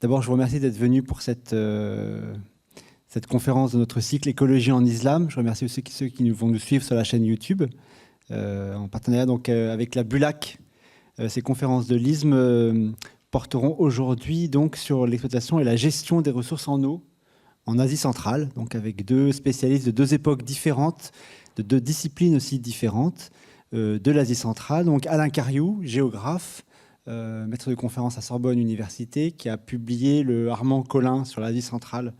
D'abord, je vous remercie d'être venu pour cette conférence de notre cycle Écologie en Islam. Je remercie aussi ceux qui vont nous suivre sur la chaîne YouTube, en partenariat donc, avec la Bulac. Ces conférences de l'ISM porteront aujourd'hui donc, sur l'exploitation et la gestion des ressources en eau en Asie centrale, donc avec deux spécialistes de deux époques différentes, de deux disciplines aussi différentes de l'Asie centrale. Donc Alain Cariou, géographe, maître de conférence à Sorbonne Université, qui a publié le Armand Collin sur l'Asie centrale,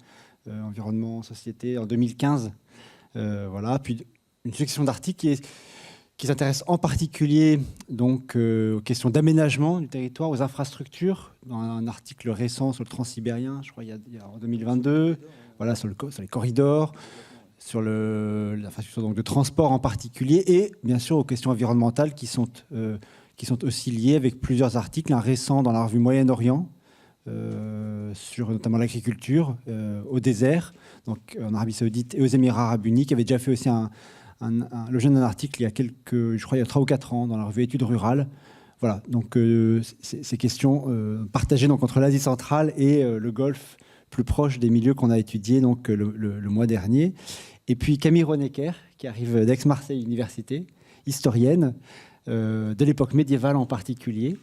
environnement, société, en 2015. Voilà. Puis une section d'articles qui s'intéresse en particulier donc, aux questions d'aménagement du territoire, aux infrastructures, dans un article récent sur le transsibérien, je crois, il y a en 2022, voilà, sur les corridors, sur l'infrastructure donc, de transport en particulier, et bien sûr aux questions environnementales qui sont aussi liées avec plusieurs articles, un récent dans la revue Moyen-Orient, sur notamment l'agriculture, au désert, donc en Arabie Saoudite et aux Émirats Arabes Unis, qui avait déjà fait aussi l'objet d'un article il y a je crois il y a 3 ou 4 ans dans la revue Études rurales. Voilà, donc ces questions partagées donc, entre l'Asie centrale et le Golfe, plus proche des milieux qu'on a étudiés donc, le mois dernier. Et puis Camille Ronecker, qui arrive d'Aix-Marseille Université, historienne, de l'époque médiévale en particulier,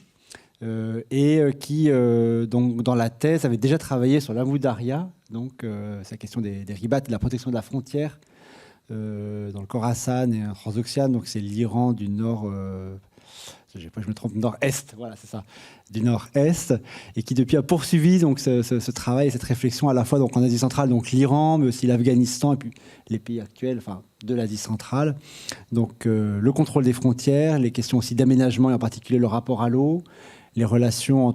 et qui, donc, dans la thèse, avait déjà travaillé sur l'Amou-Daria, donc c'est la question des ribats et de la protection de la frontière, dans le Khorasan et en Transoxiane, donc c'est l'Iran du nord, je me trompe, nord-est, voilà, c'est ça, du nord-est, et qui depuis a poursuivi donc ce travail et cette réflexion à la fois donc en Asie centrale, donc l'Iran, mais aussi l'Afghanistan et puis les pays actuels, enfin de l'Asie centrale. Donc le contrôle des frontières, les questions aussi d'aménagement et en particulier le rapport à l'eau, les relations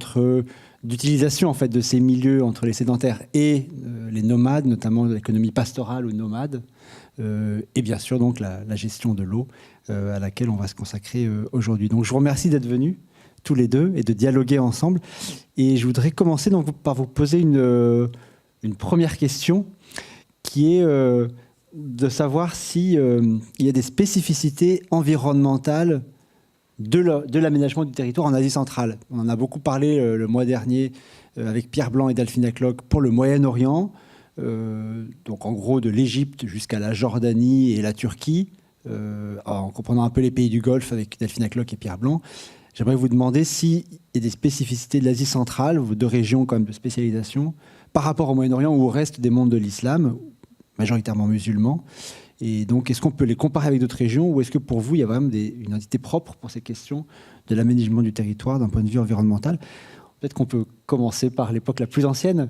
d'utilisation en fait de ces milieux entre les sédentaires et les nomades, notamment l'économie pastorale ou nomade. Et bien sûr donc la gestion de l'eau à laquelle on va se consacrer aujourd'hui. Donc je vous remercie d'être venus tous les deux et de dialoguer ensemble. Et je voudrais commencer donc par vous poser une première question qui est de savoir si il y a des spécificités environnementales de l'aménagement du territoire en Asie centrale. On en a beaucoup parlé le mois dernier avec Pierre Blanc et Delphine Aklock pour le Moyen-Orient. Donc en gros de l'Égypte jusqu'à la Jordanie et la Turquie, en comprenant un peu les pays du Golfe avec Delphine Aklock et Pierre Blanc. J'aimerais vous demander s'il y a des spécificités de l'Asie centrale, vos deux régions quand même de spécialisation, par rapport au Moyen-Orient ou au reste des mondes de l'islam, majoritairement musulmans. Et donc est-ce qu'on peut les comparer avec d'autres régions ou est-ce que pour vous il y a vraiment une entité propre pour ces questions de l'aménagement du territoire d'un point de vue environnemental? Peut-être qu'on peut commencer par l'époque la plus ancienne.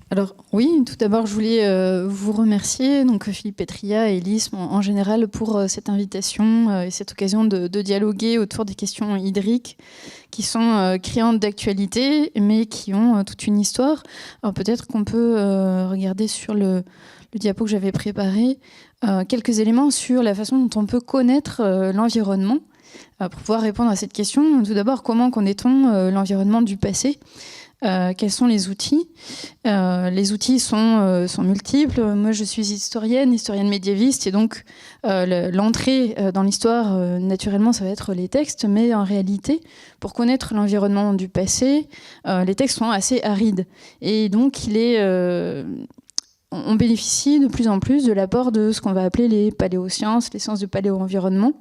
Alors oui, tout d'abord je voulais vous remercier, donc Philippe Petria et l'ISM en général pour cette invitation et cette occasion de dialoguer autour des questions hydriques qui sont criantes d'actualité mais qui ont toute une histoire. Alors peut-être qu'on peut regarder sur le diapo que j'avais préparé quelques éléments sur la façon dont on peut connaître l'environnement. Pour pouvoir répondre à cette question, tout d'abord, comment connaît-on l'environnement du passé ? Quels sont les outils ? Les outils sont multiples. Moi, je suis historienne médiéviste, et donc l'entrée dans l'histoire, naturellement, ça va être les textes, mais en réalité, pour connaître l'environnement du passé, les textes sont assez arides. Et donc, on bénéficie de plus en plus de l'apport de ce qu'on va appeler les paléosciences, les sciences du paléo-environnement,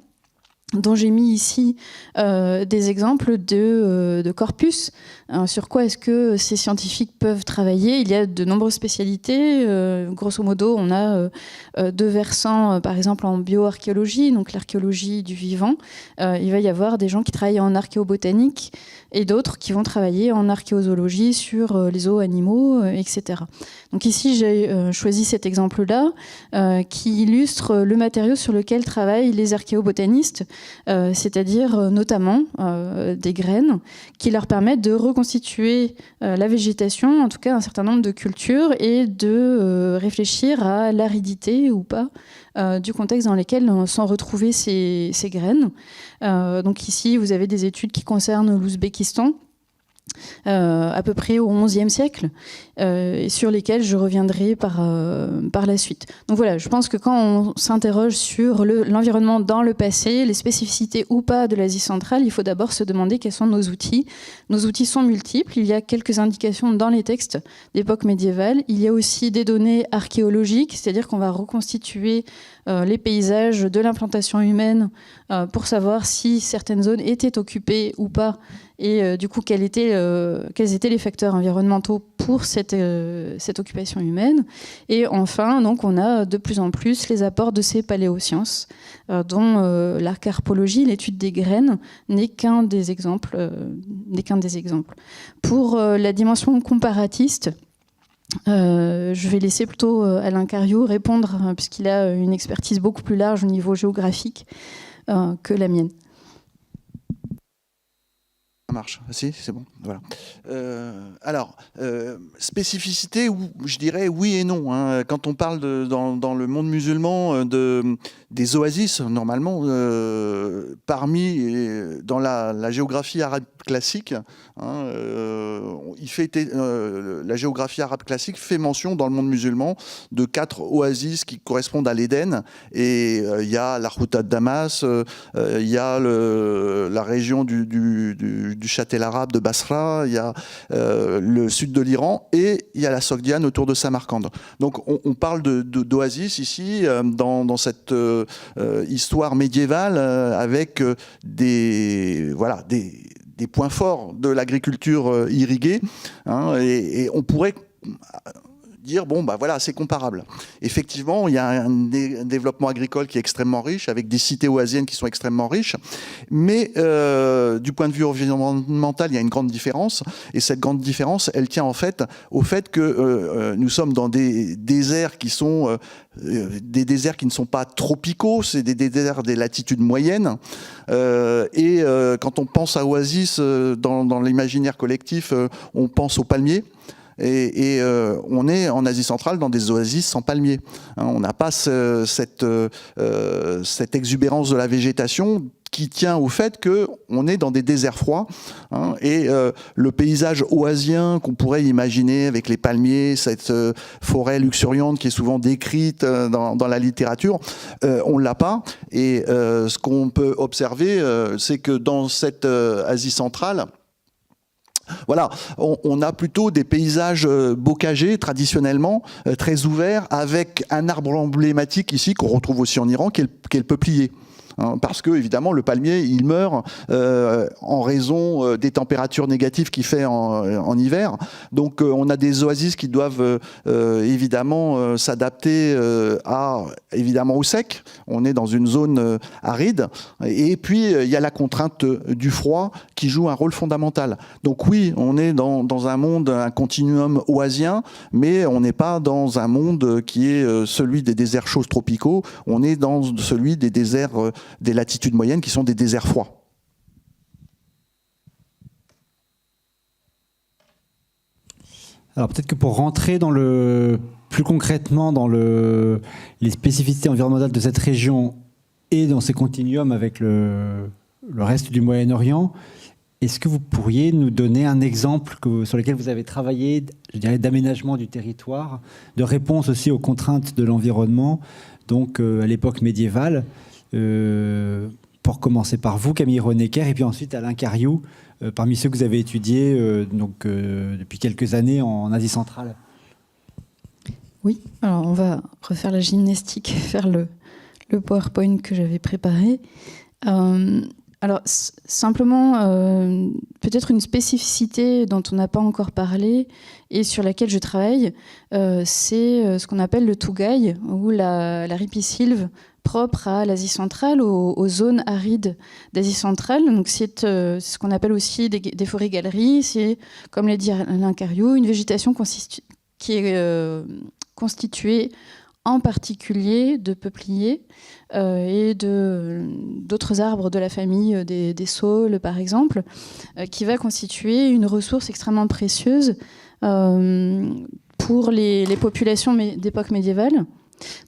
dont j'ai mis ici des exemples de corpus. Sur quoi est-ce que ces scientifiques peuvent travailler ? Il y a de nombreuses spécialités. Grosso modo, on a 2 versants, par exemple en bioarchéologie, donc l'archéologie du vivant. Il va y avoir des gens qui travaillent en archéobotanique et d'autres qui vont travailler en archéozoologie sur les zoos-animaux, etc. Donc ici, j'ai choisi cet exemple-là qui illustre le matériau sur lequel travaillent les archéobotanistes, c'est-à-dire notamment des graines qui leur permettent de reconstituer la végétation, en tout cas un certain nombre de cultures, et de réfléchir à l'aridité ou pas du contexte dans lequel sont retrouvées ces graines. Donc ici, vous avez des études qui concernent l'Ouzbékistan, à peu près au XIe siècle, et sur lesquels je reviendrai par la suite. Donc voilà, je pense que quand on s'interroge sur l'environnement dans le passé, les spécificités ou pas de l'Asie centrale, il faut d'abord se demander quels sont nos outils. Nos outils sont multiples, il y a quelques indications dans les textes d'époque médiévale, il y a aussi des données archéologiques, c'est-à-dire qu'on va reconstituer les paysages de l'implantation humaine pour savoir si certaines zones étaient occupées ou pas, et du coup quels étaient les facteurs environnementaux pour cette occupation humaine. Et enfin, donc, on a de plus en plus les apports de ces paléosciences, dont l'archarpologie, l'étude des graines, n'est qu'un des exemples. Pour la dimension comparatiste, je vais laisser plutôt Alain Cariou répondre, puisqu'il a une expertise beaucoup plus large au niveau géographique que la mienne. Ça marche, si, c'est bon, voilà. Alors, spécificité, je dirais oui et non. Hein. Quand on parle dans le monde musulman des oasis, normalement, dans la géographie arabe classique, hein, la géographie arabe classique fait mention dans le monde musulman de 4 oasis qui correspondent à l'Éden. Et il y a la Ghouta de Damas, il y a la région du châtel arabe de Basra, il y a le sud de l'Iran et il y a la Sogdiane autour de Samarcande. Donc on parle d'oasis ici dans cette histoire médiévale avec des points forts de l'agriculture irriguée, hein, et on pourrait dire, bon, bah voilà, c'est comparable. Effectivement, il y a un développement agricole qui est extrêmement riche, avec des cités oasiennes qui sont extrêmement riches, mais du point de vue environnemental, il y a une grande différence, et cette grande différence, elle tient en fait au fait que nous sommes dans des déserts qui sont des déserts qui ne sont pas tropicaux, c'est des déserts des latitudes moyennes, et quand on pense à oasis, dans l'imaginaire collectif, on pense aux palmiers. Et on est en Asie centrale dans des oasis sans palmiers. Hein, on n'a pas cette exubérance de la végétation qui tient au fait qu'on est dans des déserts froids, hein, et le paysage oasien qu'on pourrait imaginer avec les palmiers, cette forêt luxuriante qui est souvent décrite dans la littérature, on ne l'a pas. Et ce qu'on peut observer, c'est que dans cette Asie centrale, voilà, on a plutôt des paysages bocagés traditionnellement, très ouverts, avec un arbre emblématique ici qu'on retrouve aussi en Iran, qui est le peuplier. Hein, parce que évidemment le palmier il meurt en raison des températures négatives qu'il fait en hiver. Donc on a des oasis qui doivent évidemment s'adapter évidemment au sec. On est dans une zone aride, et puis il y a la contrainte du froid qui joue un rôle fondamental. Donc oui, on est dans un monde, un continuum oasien, mais on n'est pas dans un monde qui est celui des déserts chauds tropicaux. On est dans celui des déserts des latitudes moyennes qui sont des déserts froids. Alors peut-être que pour rentrer plus concrètement dans les spécificités environnementales de cette région et dans ces continuums avec le reste du Moyen-Orient, est-ce que vous pourriez nous donner un exemple sur lequel vous avez travaillé, je dirais, d'aménagement du territoire, de réponse aussi aux contraintes de l'environnement, donc à l'époque médiévale, pour commencer par vous, Camille Ronnecker, et puis ensuite Alain Cariou, parmi ceux que vous avez étudiés depuis quelques années en Asie centrale. Oui, alors on va refaire la gymnastique, faire le PowerPoint que j'avais préparé. Alors simplement, peut-être une spécificité dont on n'a pas encore parlé et sur laquelle je travaille, c'est ce qu'on appelle le tougaï, ou la ripisylve propre à l'Asie centrale, aux zones arides d'Asie centrale. Donc c'est ce qu'on appelle aussi des forêts-galeries. C'est, comme l'a dit Alain Cariou, une végétation qui est constituée en particulier de peupliers et d'autres arbres de la famille des saules, par exemple, qui va constituer une ressource extrêmement précieuse pour les populations d'époque médiévale,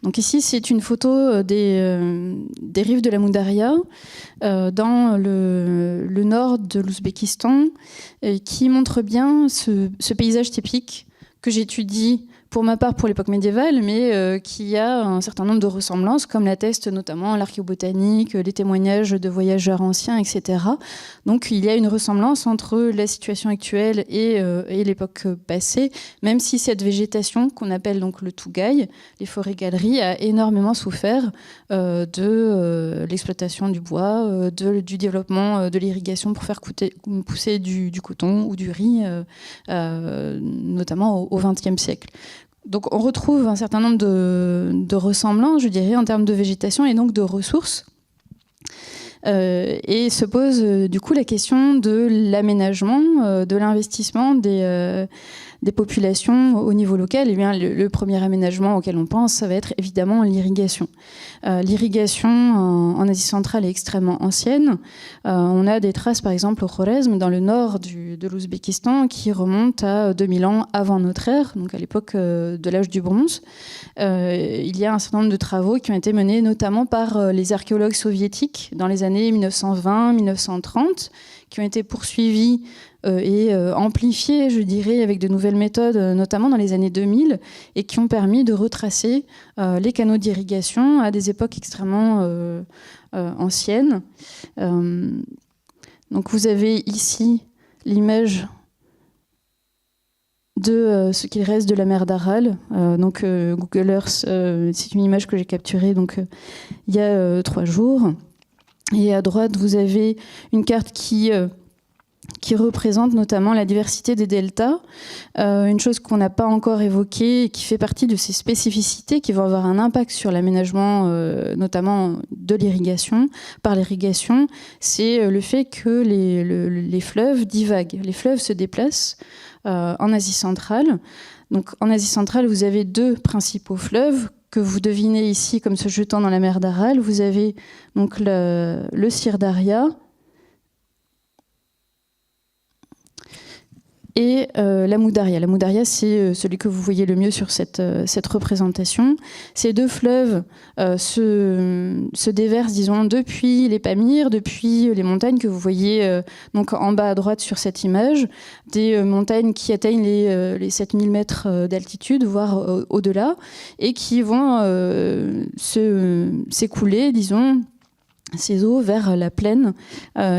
Donc ici, c'est une photo des rives de la Moudaria, dans le nord de l'Ouzbékistan, qui montre bien ce paysage typique que j'étudie pour ma part pour l'époque médiévale, mais qui a un certain nombre de ressemblances, comme l'atteste notamment l'archéobotanique, les témoignages de voyageurs anciens, etc. Donc il y a une ressemblance entre la situation actuelle et l'époque passée, même si cette végétation qu'on appelle donc le Tougaï, les forêts-galeries, a énormément souffert de l'exploitation du bois, du développement de l'irrigation pour faire pousser du coton ou du riz, notamment au XXe siècle. Donc on retrouve un certain nombre de ressemblances, je dirais, en termes de végétation et donc de ressources. Et se pose du coup la question de l'aménagement, de l'investissement des populations au niveau local. Et bien, le premier aménagement auquel on pense, ça va être évidemment l'irrigation. L'irrigation en Asie centrale est extrêmement ancienne. On a des traces, par exemple, au Khorezm, dans le nord de l'Ouzbékistan, qui remontent à 2000 ans avant notre ère, donc à l'époque de l'âge du bronze. Il y a un certain nombre de travaux qui ont été menés notamment par les archéologues soviétiques dans les années 1920-1930, qui ont été poursuivis et amplifiés, je dirais, avec de nouvelles méthodes, notamment dans les années 2000, et qui ont permis de retracer les canaux d'irrigation à des époques extrêmement anciennes. Donc vous avez ici l'image de ce qu'il reste de la mer d'Aral. Donc Google Earth, c'est une image que j'ai capturée donc, il y a 3 jours. Et à droite, vous avez une carte qui représente notamment la diversité des deltas, une chose qu'on n'a pas encore évoquée et qui fait partie de ces spécificités qui vont avoir un impact sur l'aménagement, notamment de l'irrigation. Par l'irrigation, c'est le fait que les fleuves divaguent, les fleuves se déplacent en Asie centrale. Donc en Asie centrale, vous avez 2 principaux fleuves que vous devinez ici comme se jetant dans la mer d'Aral. Vous avez donc le Sirdaria et la Moudaria. La Moudaria, c'est celui que vous voyez le mieux sur cette représentation. Ces 2 fleuves se déversent, disons, depuis les Pamirs, depuis les montagnes que vous voyez donc en bas à droite sur cette image, des montagnes qui atteignent les 7000 mètres d'altitude, voire au-delà, et qui vont s'écouler, disons, ces eaux vers la plaine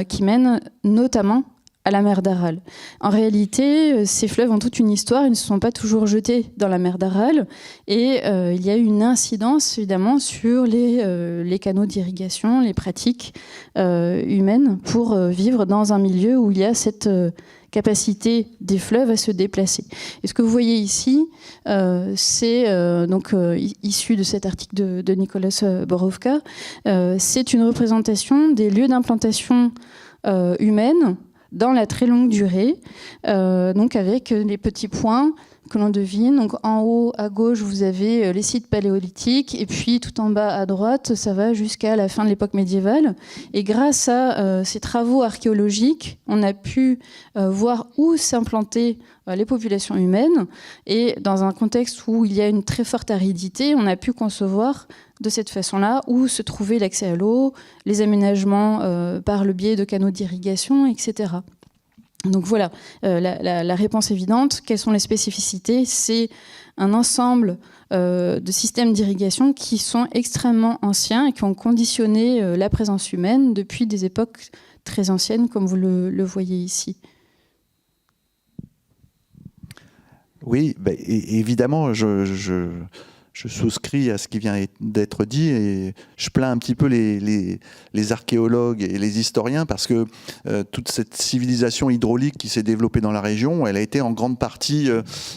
qui mène notamment à la mer d'Aral. En réalité, ces fleuves ont toute une histoire, ils ne se sont pas toujours jetés dans la mer d'Aral, et il y a une incidence évidemment sur les canaux d'irrigation, les pratiques humaines pour vivre dans un milieu où il y a cette capacité des fleuves à se déplacer. Et ce que vous voyez ici, c'est donc issu de cet article de Nicolas Borovka, c'est une représentation des lieux d'implantation humaine dans la très longue durée, donc avec les petits points que l'on devine. Donc en haut à gauche, vous avez les sites paléolithiques, et puis tout en bas à droite, ça va jusqu'à la fin de l'époque médiévale. Et grâce à ces travaux archéologiques, on a pu voir où s'implantaient les populations humaines. Et dans un contexte où il y a une très forte aridité, on a pu concevoir de cette façon-là où se trouvait l'accès à l'eau, les aménagements par le biais de canaux d'irrigation, etc. Donc voilà, la réponse évidente. Quelles sont les spécificités ? C'est un ensemble de systèmes d'irrigation qui sont extrêmement anciens et qui ont conditionné la présence humaine depuis des époques très anciennes, comme vous le voyez ici. Oui, bah, évidemment, je souscris à ce qui vient d'être dit, et je plains un petit peu les archéologues et les historiens, parce que toute cette civilisation hydraulique qui s'est développée dans la région, elle a été en grande partie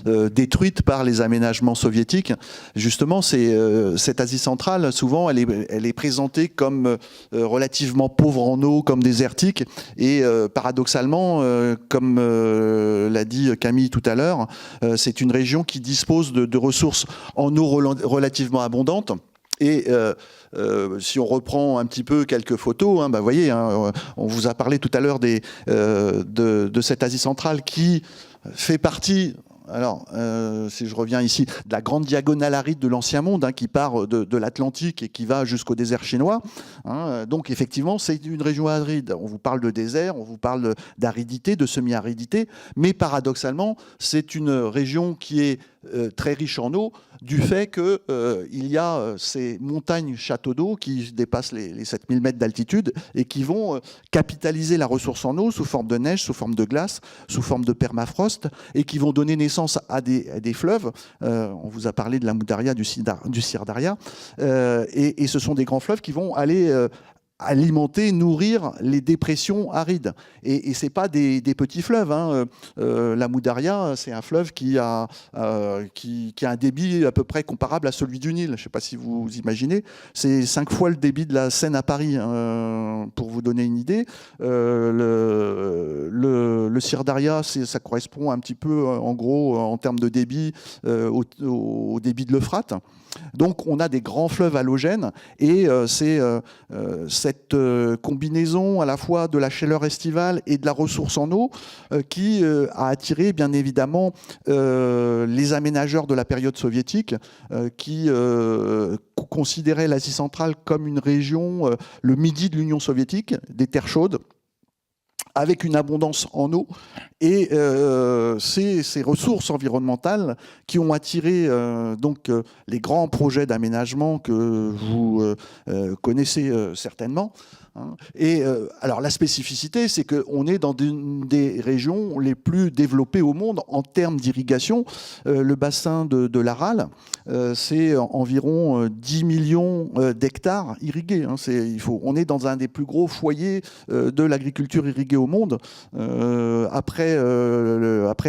détruite par les aménagements soviétiques. Justement, cette Asie centrale, souvent, elle est présentée comme relativement pauvre en eau, comme désertique, et paradoxalement, comme l'a dit Camille tout à l'heure, c'est une région qui dispose de ressources en eau relativement abondante. Et si on reprend un petit peu quelques photos, vous voyez, on vous a parlé tout à l'heure de cette Asie centrale qui fait partie, Alors, si je reviens ici, de la grande diagonale aride de l'ancien monde, qui part de l'Atlantique et qui va jusqu'au désert chinois. Donc, effectivement, c'est une région aride. On vous parle de désert, on vous parle d'aridité, de semi-aridité, mais paradoxalement, c'est une région qui est très riche en eau, du fait qu'il y a ces montagnes châteaux d'eau qui dépassent les 7000 mètres d'altitude et qui vont capitaliser la ressource en eau sous forme de neige, sous forme de glace, sous forme de permafrost, et qui vont donner naissance à des fleuves. On vous a parlé de la Moudaria, du Sirdaria, et ce sont des grands fleuves qui vont aller alimenter, nourrir les dépressions arides. Et ce n'est pas des petits fleuves. La Moudaria, c'est un fleuve qui a un débit à peu près comparable à celui du Nil. Je ne sais pas si vous imaginez. C'est 5 fois le débit de la Seine à Paris, pour vous donner une idée. Le Sirdaria, ça correspond un petit peu, en gros, en termes de débit, au débit de l'Euphrate. Donc on a des grands fleuves halogènes, et c'est cette combinaison à la fois de la chaleur estivale et de la ressource en eau qui a attiré bien évidemment les aménageurs de la période soviétique qui considéraient l'Asie centrale comme une région, le midi de l'Union soviétique, des terres chaudes, avec une abondance en eau, et ces ressources environnementales qui ont attiré les grands projets d'aménagement que vous connaissez certainement. Et alors la spécificité, c'est qu'on est dans une des régions les plus développées au monde en termes d'irrigation. Le bassin de l'Aral, c'est environ 10 millions d'hectares irrigués. On est dans un des plus gros foyers de l'agriculture irriguée au monde, après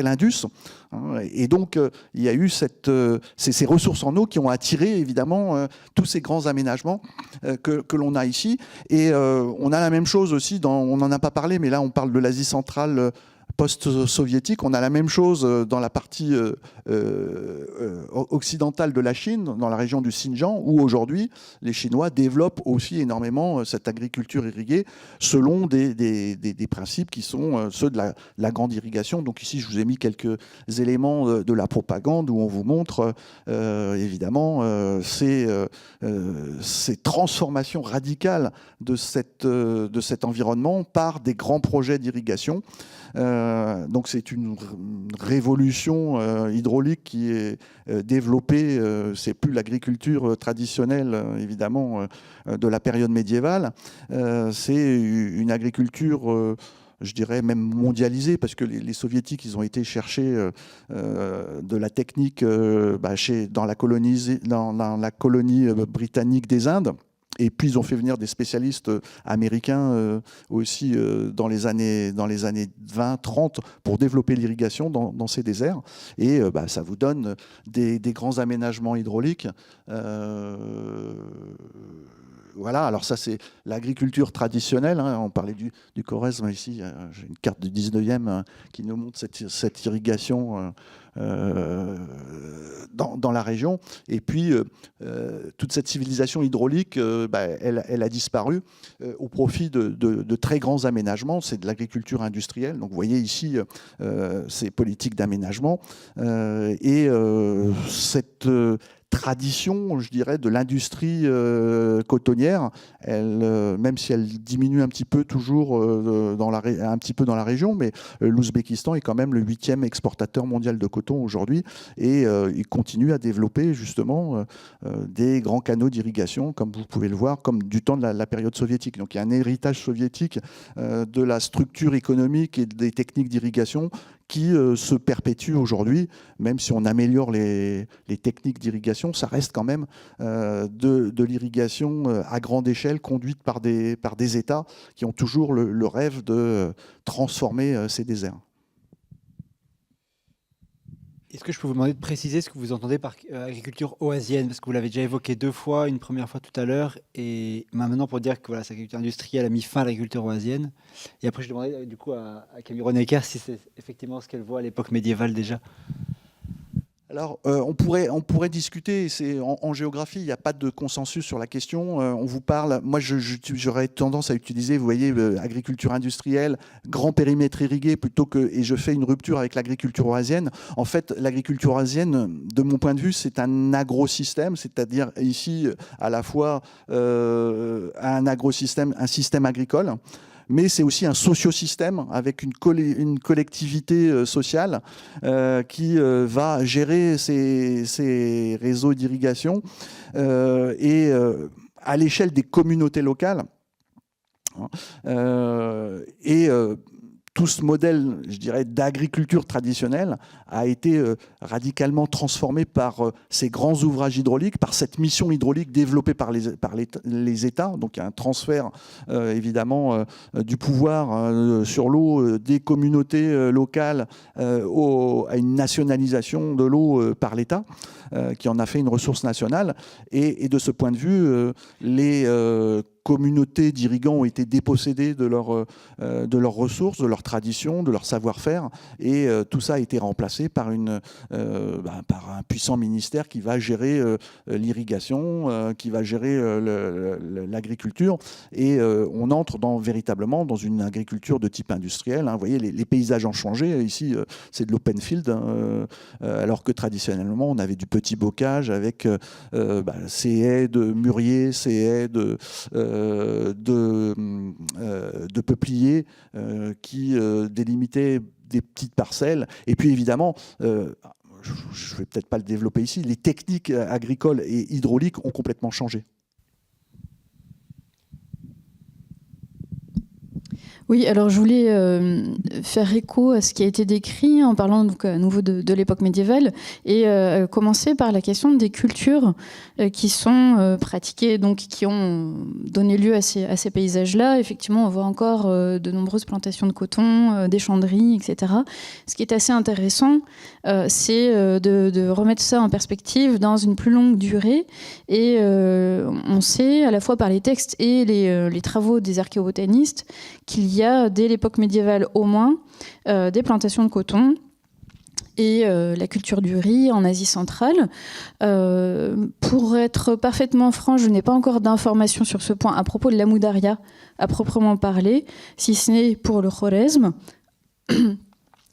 l'Indus. Et donc, il y a eu ces ressources en eau qui ont attiré, évidemment, tous ces grands aménagements que l'on a ici. Et on a la même chose aussi, on n'en a pas parlé, mais là, on parle de l'Asie centrale post-soviétique. On a la même chose dans la partie occidentale de la Chine, dans la région du Xinjiang, où aujourd'hui, les Chinois développent aussi énormément cette agriculture irriguée selon des principes qui sont ceux de la grande irrigation. Donc ici, je vous ai mis quelques éléments de la propagande où on vous montre évidemment ces transformations radicales de cet environnement par des grands projets d'irrigation. Donc c'est une révolution hydraulique qui est développée. C'est plus l'agriculture traditionnelle, évidemment, de la période médiévale. C'est une agriculture je dirais même mondialisée, parce que les soviétiques, ils ont été chercher de la technique dans la colonie britannique des Indes. Et puis ils ont fait venir des spécialistes américains aussi dans les années 20-30 pour développer l'irrigation dans ces déserts. Et ça vous donne des grands aménagements hydrauliques. Voilà, alors ça c'est l'agriculture traditionnelle. On parlait du Khorezm ici. J'ai une carte du 19e qui nous montre cette irrigation dans la région. Et puis, toute cette civilisation hydraulique, elle a disparu au profit de très grands aménagements. C'est de l'agriculture industrielle. Donc, vous voyez ici ces politiques d'aménagement. Et cette tradition, je dirais, de l'industrie cotonnière, même si elle diminue un petit peu toujours dans la région, mais l'Ouzbékistan est quand même le 8e exportateur mondial de coton aujourd'hui, et il continue à développer justement des grands canaux d'irrigation, comme vous pouvez le voir, comme du temps de la période soviétique. Donc il y a un héritage soviétique de la structure économique et des techniques d'irrigation qui se perpétue aujourd'hui, même si on améliore les techniques d'irrigation, ça reste quand même de l'irrigation à grande échelle conduite par des États qui ont toujours le rêve de transformer ces déserts. Est-ce que je peux vous demander de préciser ce que vous entendez par agriculture oasienne? Parce que vous l'avez déjà évoqué 2 fois, une première fois tout à l'heure, et maintenant pour dire que voilà, cette agriculture industrielle a mis fin à l'agriculture oasienne. Et après, je demandais du coup à Camille Ronnecker si c'est effectivement ce qu'elle voit à l'époque médiévale déjà. Alors, on pourrait discuter. En géographie, il n'y a pas de consensus sur la question. On vous parle. Moi, j'aurais tendance à utiliser, vous voyez, agriculture industrielle, grand périmètre irrigué, et je fais une rupture avec l'agriculture eurasienne. En fait, l'agriculture eurasienne, de mon point de vue, c'est un agrosystème, c'est-à-dire ici à la fois un agrosystème, un système agricole, mais c'est aussi un sociosystème avec une collectivité sociale qui va gérer ces réseaux d'irrigation à l'échelle des communautés locales. Tout ce modèle, je dirais, d'agriculture traditionnelle a été radicalement transformé par ces grands ouvrages hydrauliques, par cette mission hydraulique développée par les États. Donc il y a un transfert, évidemment, du pouvoir sur l'eau des communautés locales à une nationalisation de l'eau par l'État, qui en a fait une ressource nationale. Et de ce point de vue, les communautés d'irrigants ont été dépossédées de leurs ressources, de leurs traditions, de leur savoir-faire, et tout ça a été remplacé par un puissant ministère qui va gérer l'irrigation, qui va gérer l'agriculture, et on entre véritablement dans une agriculture de type industriel. Vous voyez, les paysages ont changé. Ici, c'est de l'open field, alors que traditionnellement, on avait du petit bocage avec ces haies de mûriers, ces haies de peupliers qui délimitaient des petites parcelles. Et puis évidemment, je ne vais peut-être pas le développer ici, les techniques agricoles et hydrauliques ont complètement changé. Oui, alors je voulais faire écho à ce qui a été décrit en parlant donc à nouveau de l'époque médiévale et commencer par la question des cultures qui sont pratiquées, donc qui ont donné lieu à ces paysages-là. Effectivement, on voit encore de nombreuses plantations de coton, des chanderies, etc. Ce qui est assez intéressant, c'est de remettre ça en perspective dans une plus longue durée. Et on sait, à la fois par les textes et les travaux des archéobotanistes, qu'il y a, dès l'époque médiévale au moins, des plantations de coton et la culture du riz en Asie centrale. Pour être parfaitement franc, je n'ai pas encore d'informations sur ce point à propos de l'Amoudaria, à proprement parler, si ce n'est pour le Khorezm.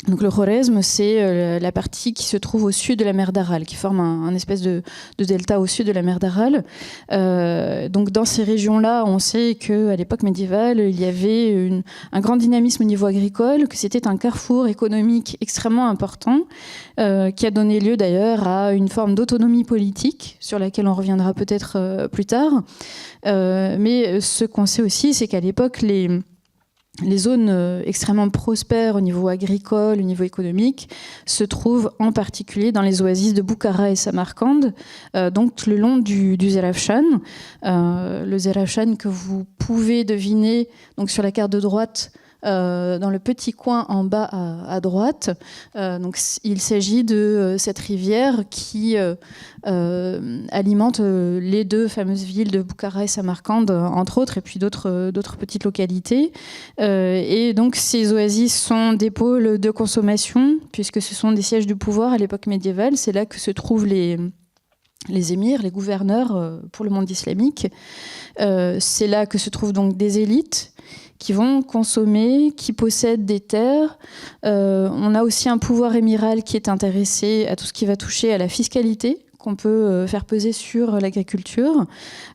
Donc le Khorezm, c'est la partie qui se trouve au sud de la mer d'Aral, qui forme un espèce de delta au sud de la mer d'Aral. Donc dans ces régions-là, on sait qu'à l'époque médiévale, il y avait un grand dynamisme au niveau agricole, que c'était un carrefour économique extrêmement important, qui a donné lieu d'ailleurs à une forme d'autonomie politique, sur laquelle on reviendra peut-être plus tard. Mais ce qu'on sait aussi, c'est qu'à l'époque, les zones extrêmement prospères au niveau agricole, au niveau économique, se trouvent en particulier dans les oasis de Boukhara et Samarcande, donc le long du Zerafshan. Le Zerafshan que vous pouvez deviner donc sur la carte de droite, dans le petit coin en bas à droite. Donc, il s'agit de cette rivière qui alimente les deux fameuses villes de Boukhara et Samarcande, entre autres, et puis d'autres petites localités. Et donc, ces oasis sont des pôles de consommation, puisque ce sont des sièges du pouvoir à l'époque médiévale. C'est là que se trouvent les émirs, les gouverneurs pour le monde islamique. C'est là que se trouvent donc des élites qui vont consommer, qui possèdent des terres. On a aussi un pouvoir émiral qui est intéressé à tout ce qui va toucher à la fiscalité qu'on peut faire peser sur l'agriculture.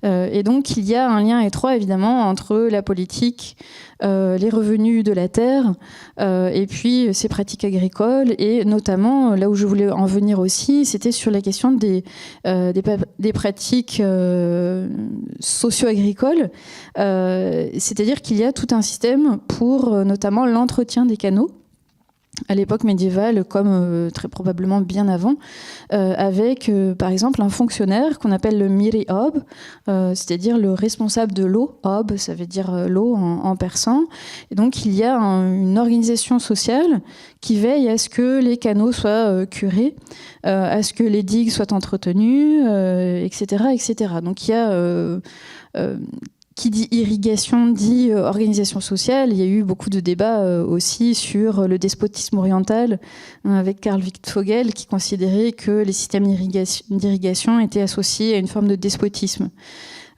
Et donc, il y a un lien étroit, évidemment, entre la politique, les revenus de la terre, et puis ces pratiques agricoles. Et notamment, là où je voulais en venir aussi, c'était sur la question des pratiques socio-agricoles. C'est-à-dire qu'il y a tout un système pour, notamment, l'entretien des canaux, à l'époque médiévale, comme très probablement bien avant, avec par exemple un fonctionnaire qu'on appelle le Miri Ob, c'est-à-dire le responsable de l'eau. Ob, ça veut dire l'eau en persan. Et donc il y a une organisation sociale qui veille à ce que les canaux soient curés, à ce que les digues soient entretenues, etc., etc. Donc il y a qui dit irrigation dit organisation sociale. Il y a eu beaucoup de débats aussi sur le despotisme oriental avec Karl Wittfogel qui considérait que les systèmes d'irrigation étaient associés à une forme de despotisme.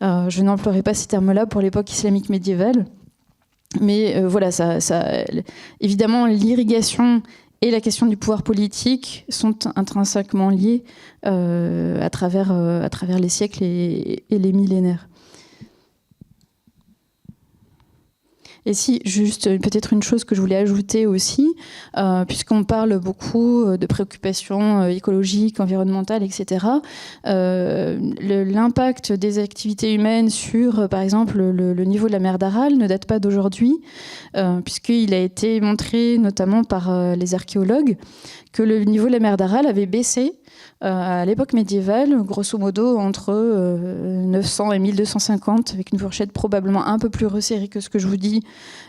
Je n'emploierai pas ces termes-là pour l'époque islamique médiévale, mais voilà, évidemment l'irrigation et la question du pouvoir politique sont intrinsèquement liées à travers les siècles et les millénaires. Et si, juste peut-être une chose que je voulais ajouter aussi, puisqu'on parle beaucoup de préoccupations écologiques, environnementales, etc., l'impact des activités humaines sur, par exemple, le niveau de la mer d'Aral ne date pas d'aujourd'hui, puisqu'il a été montré, notamment par les archéologues, que le niveau de la mer d'Aral avait baissé à l'époque médiévale, grosso modo entre 900 et 1250, avec une fourchette probablement un peu plus resserrée que ce que je vous dis.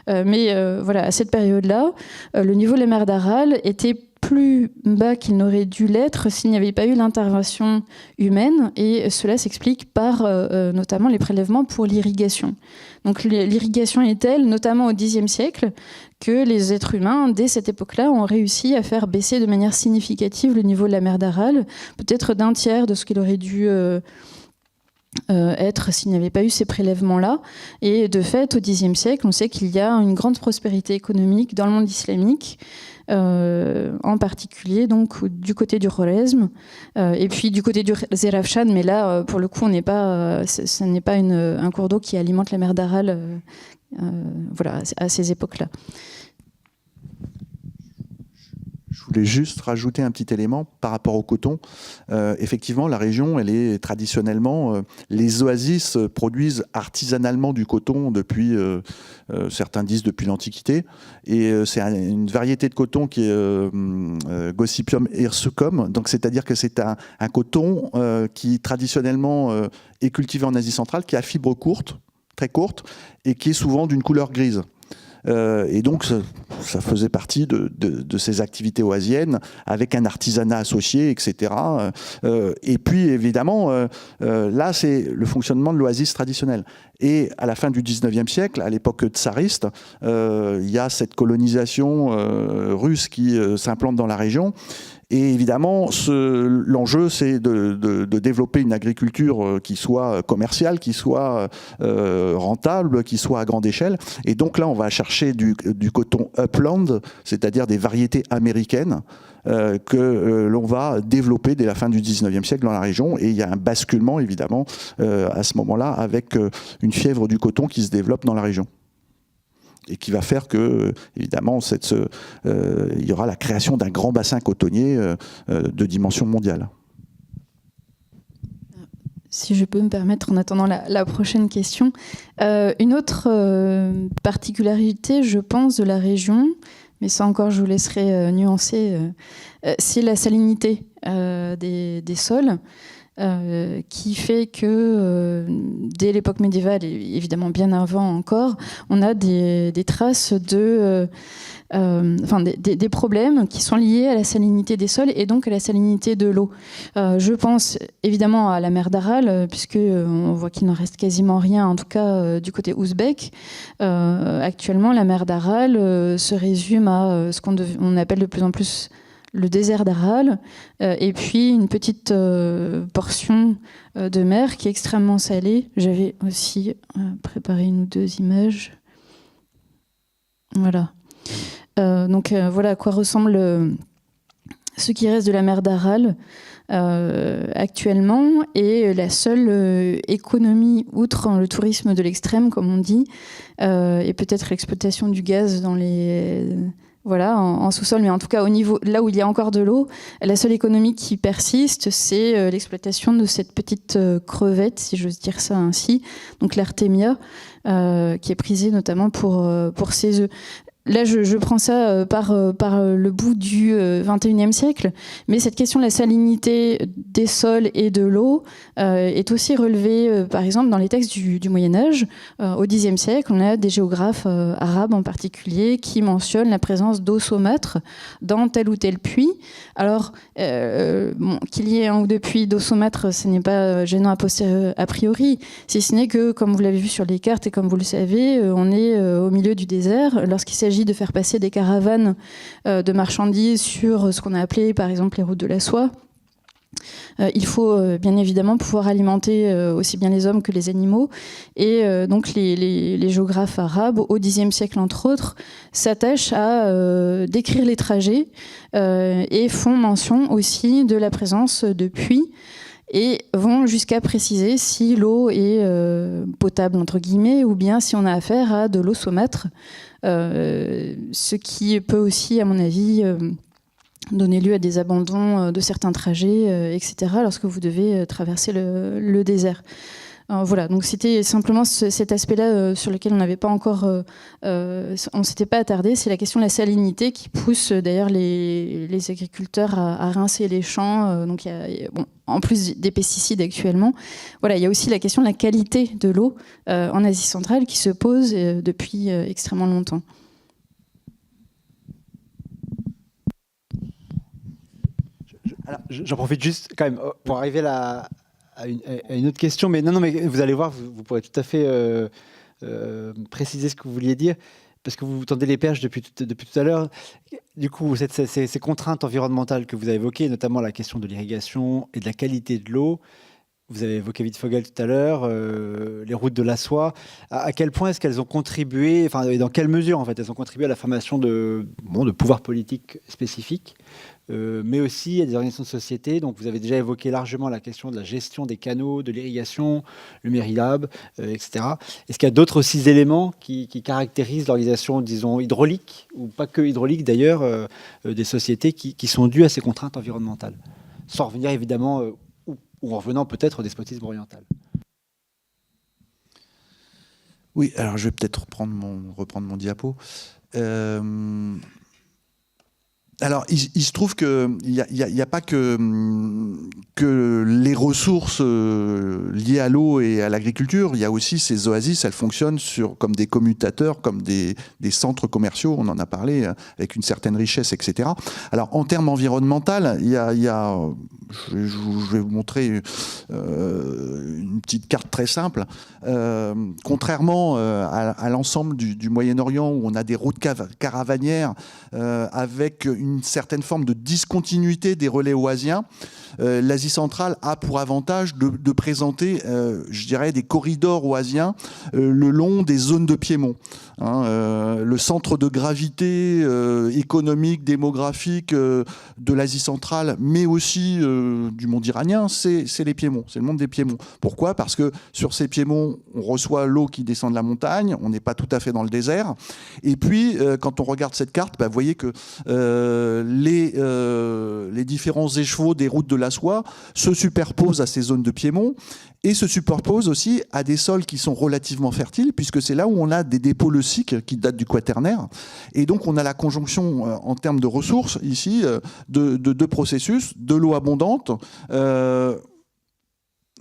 Mais voilà, à cette période-là, le niveau de la mer d'Aral était plus bas qu'il n'aurait dû l'être s'il n'y avait pas eu l'intervention humaine, et cela s'explique par notamment les prélèvements pour l'irrigation. Donc l'irrigation est telle, notamment au Xe siècle, que les êtres humains, dès cette époque-là, ont réussi à faire baisser de manière significative le niveau de la mer d'Aral, peut-être d'un tiers de ce qu'il aurait dû être s'il n'y avait pas eu ces prélèvements-là. Et de fait, au Xe siècle, on sait qu'il y a une grande prospérité économique dans le monde islamique, en particulier donc du côté du Khorezm et puis du côté du Zerafshan, mais là pour le coup ce n'est pas un cours d'eau qui alimente la mer d'Aral voilà, à ces époques-là. Je voulais juste rajouter un petit élément par rapport au coton. Effectivement, la région, elle est traditionnellement... les oasis produisent artisanalement du coton depuis, certains disent depuis l'Antiquité. Et c'est une variété de coton qui est Gossypium hirsicum. Donc, c'est-à-dire que c'est un coton qui traditionnellement est cultivé en Asie centrale, qui a fibre courte, très courte, et qui est souvent d'une couleur grise. Et donc, ça faisait partie de ces activités oasiennes, avec un artisanat associé, etc. Et puis, évidemment, là, c'est le fonctionnement de l'oasis traditionnelle. Et à la fin du 19e siècle, à l'époque tsariste, il y a cette colonisation russe qui s'implante dans la région. Et évidemment, l'enjeu, c'est de développer une agriculture qui soit commerciale, qui soit rentable, qui soit à grande échelle. Et donc là, on va chercher du coton upland, c'est-à-dire des variétés américaines que l'on va développer dès la fin du 19e siècle dans la région. Et il y a un basculement, évidemment, à ce moment-là, avec une fièvre du coton qui se développe dans la région. Et qui va faire que, évidemment, il y aura la création d'un grand bassin cotonnier de dimension mondiale. Si je peux me permettre, en attendant la prochaine question, une autre particularité, je pense, de la région, mais ça encore, je vous laisserai nuancer, c'est la salinité des sols. Qui fait que dès l'époque médiévale, et évidemment bien avant encore, on a des traces des problèmes qui sont liés à la salinité des sols et donc à la salinité de l'eau. Je pense évidemment à la mer d'Aral, puisqu'on voit qu'il n'en reste quasiment rien, en tout cas du côté ouzbek. Actuellement, la mer d'Aral se résume à ce qu'on appelle de plus en plus le désert d'Aral, et puis une petite portion de mer qui est extrêmement salée. J'avais aussi préparé une ou deux images. Voilà. Donc voilà à quoi ressemble ce qui reste de la mer d'Aral actuellement. Et la seule économie, outre le tourisme de l'extrême, comme on dit, et peut-être l'exploitation du gaz dans les... Voilà, en sous-sol, mais en tout cas au niveau là où il y a encore de l'eau, la seule économie qui persiste, c'est l'exploitation de cette petite crevette, si j'ose dire ça ainsi, donc l'artémia, qui est prisée notamment pour ses œufs. là, je prends ça par le bout du XXIe siècle, mais cette question de la salinité des sols et de l'eau est aussi relevée, par exemple, dans les textes du Moyen-Âge. Au Xe siècle, on a des géographes arabes en particulier qui mentionnent la présence d'eau saumâtre dans tel ou tel puits. Alors, qu'il y ait un ou deux puits d'eau saumâtre, ce n'est pas gênant a priori, si ce n'est que, comme vous l'avez vu sur les cartes et comme vous le savez, on est au milieu du désert. Lorsqu'il s'agit de faire passer des caravanes de marchandises sur ce qu'on a appelé, par exemple, les routes de la soie, il faut bien évidemment pouvoir alimenter aussi bien les hommes que les animaux. Et donc les géographes arabes, au Xe siècle entre autres, s'attachent à décrire les trajets et font mention aussi de la présence de puits et vont jusqu'à préciser si l'eau est potable, entre guillemets, ou bien si on a affaire à de l'eau saumâtre, ce qui peut aussi, à mon avis, donner lieu à des abandons de certains trajets, etc., lorsque vous devez traverser le désert. Voilà, donc c'était simplement cet aspect-là sur lequel on n'avait pas encore, on s'était pas attardé, c'est la question de la salinité qui pousse d'ailleurs les agriculteurs à rincer les champs. Donc il y a, bon, en plus des pesticides actuellement, voilà, il y a aussi la question de la qualité de l'eau en Asie centrale qui se pose depuis extrêmement longtemps. Alors, j'en profite juste quand même pour arriver à une autre question, mais non, mais vous allez voir, vous pourrez tout à fait préciser ce que vous vouliez dire, parce que vous tendez les perches depuis tout à l'heure. Du coup, ces contraintes environnementales que vous avez évoquées, notamment la question de l'irrigation et de la qualité de l'eau, vous avez évoqué Wittfogel tout à l'heure, les routes de la soie. À quel point est-ce qu'elles ont contribué, enfin, et dans quelle mesure en fait, elles ont contribué à la formation de pouvoirs politiques spécifiques, mais aussi à des organisations de société. Donc, vous avez déjà évoqué largement la question de la gestion des canaux, de l'irrigation, le Merilab, etc. Est-ce qu'il y a d'autres aussi éléments qui caractérisent l'organisation, disons, hydraulique, ou pas que hydraulique d'ailleurs, des sociétés qui sont dues à ces contraintes environnementales, sans revenir évidemment, ou en revenant peut-être au despotisme oriental? Oui, alors je vais peut-être reprendre mon diapo. Alors, il se trouve qu'il n'y a pas que les ressources liées à l'eau et à l'agriculture. Il y a aussi ces oasis, elles fonctionnent comme des commutateurs, comme des centres commerciaux, on en a parlé, avec une certaine richesse, etc. Alors, en termes environnementaux, je vais vous montrer une petite carte très simple. Contrairement à l'ensemble du Moyen-Orient, où on a des routes caravanières avec une certaine forme de discontinuité des relais oasiens, l'Asie centrale a pour avantage de présenter, je dirais, des corridors oasiens le long des zones de piémont. Le centre de gravité économique, démographique de l'Asie centrale, mais aussi du monde iranien, c'est les piémonts, c'est le monde des piémonts. Pourquoi ? Parce que sur ces piémonts, on reçoit l'eau qui descend de la montagne, on n'est pas tout à fait dans le désert. Et puis, quand on regarde cette carte, vous voyez que les différents écheveaux des routes de la soie se superposent à ces zones de piémont et se superposent aussi à des sols qui sont relativement fertiles, puisque c'est là où on a des dépôts leuciques qui datent du Quaternaire. Et donc, on a la conjonction en termes de ressources, ici, de deux processus, de l'eau abondante,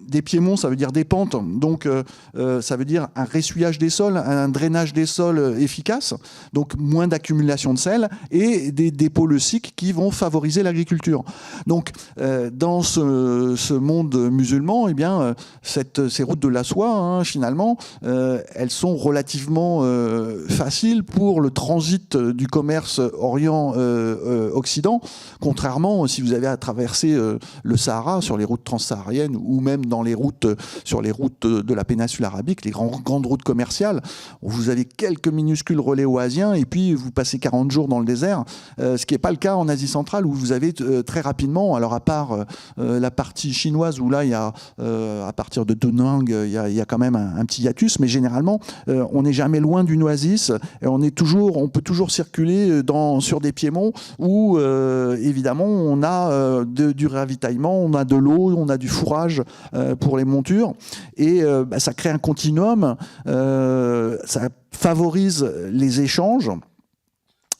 des piémonts, ça veut dire des pentes, donc ça veut dire un ressuyage des sols, un drainage des sols efficace, donc moins d'accumulation de sel, et des dépôts leuciques qui vont favoriser l'agriculture. Donc dans ce monde musulman, eh bien, ces routes de la soie, finalement, elles sont relativement faciles pour le transit du commerce Orient-Occident, contrairement si vous avez à traverser le Sahara sur les routes transsahariennes ou même sur les routes de la péninsule arabique, les grandes routes commerciales, où vous avez quelques minuscules relais oasiens et puis vous passez 40 jours dans le désert, ce qui n'est pas le cas en Asie centrale où vous avez très rapidement, alors à part la partie chinoise où là il y a à partir de Dunhuang il y a quand même un petit hiatus, mais généralement on n'est jamais loin d'une oasis et on peut toujours circuler sur des piémonts où évidemment on a du ravitaillement, on a de l'eau, on a du fourrage pour les montures, et ça crée un continuum, ça favorise les échanges.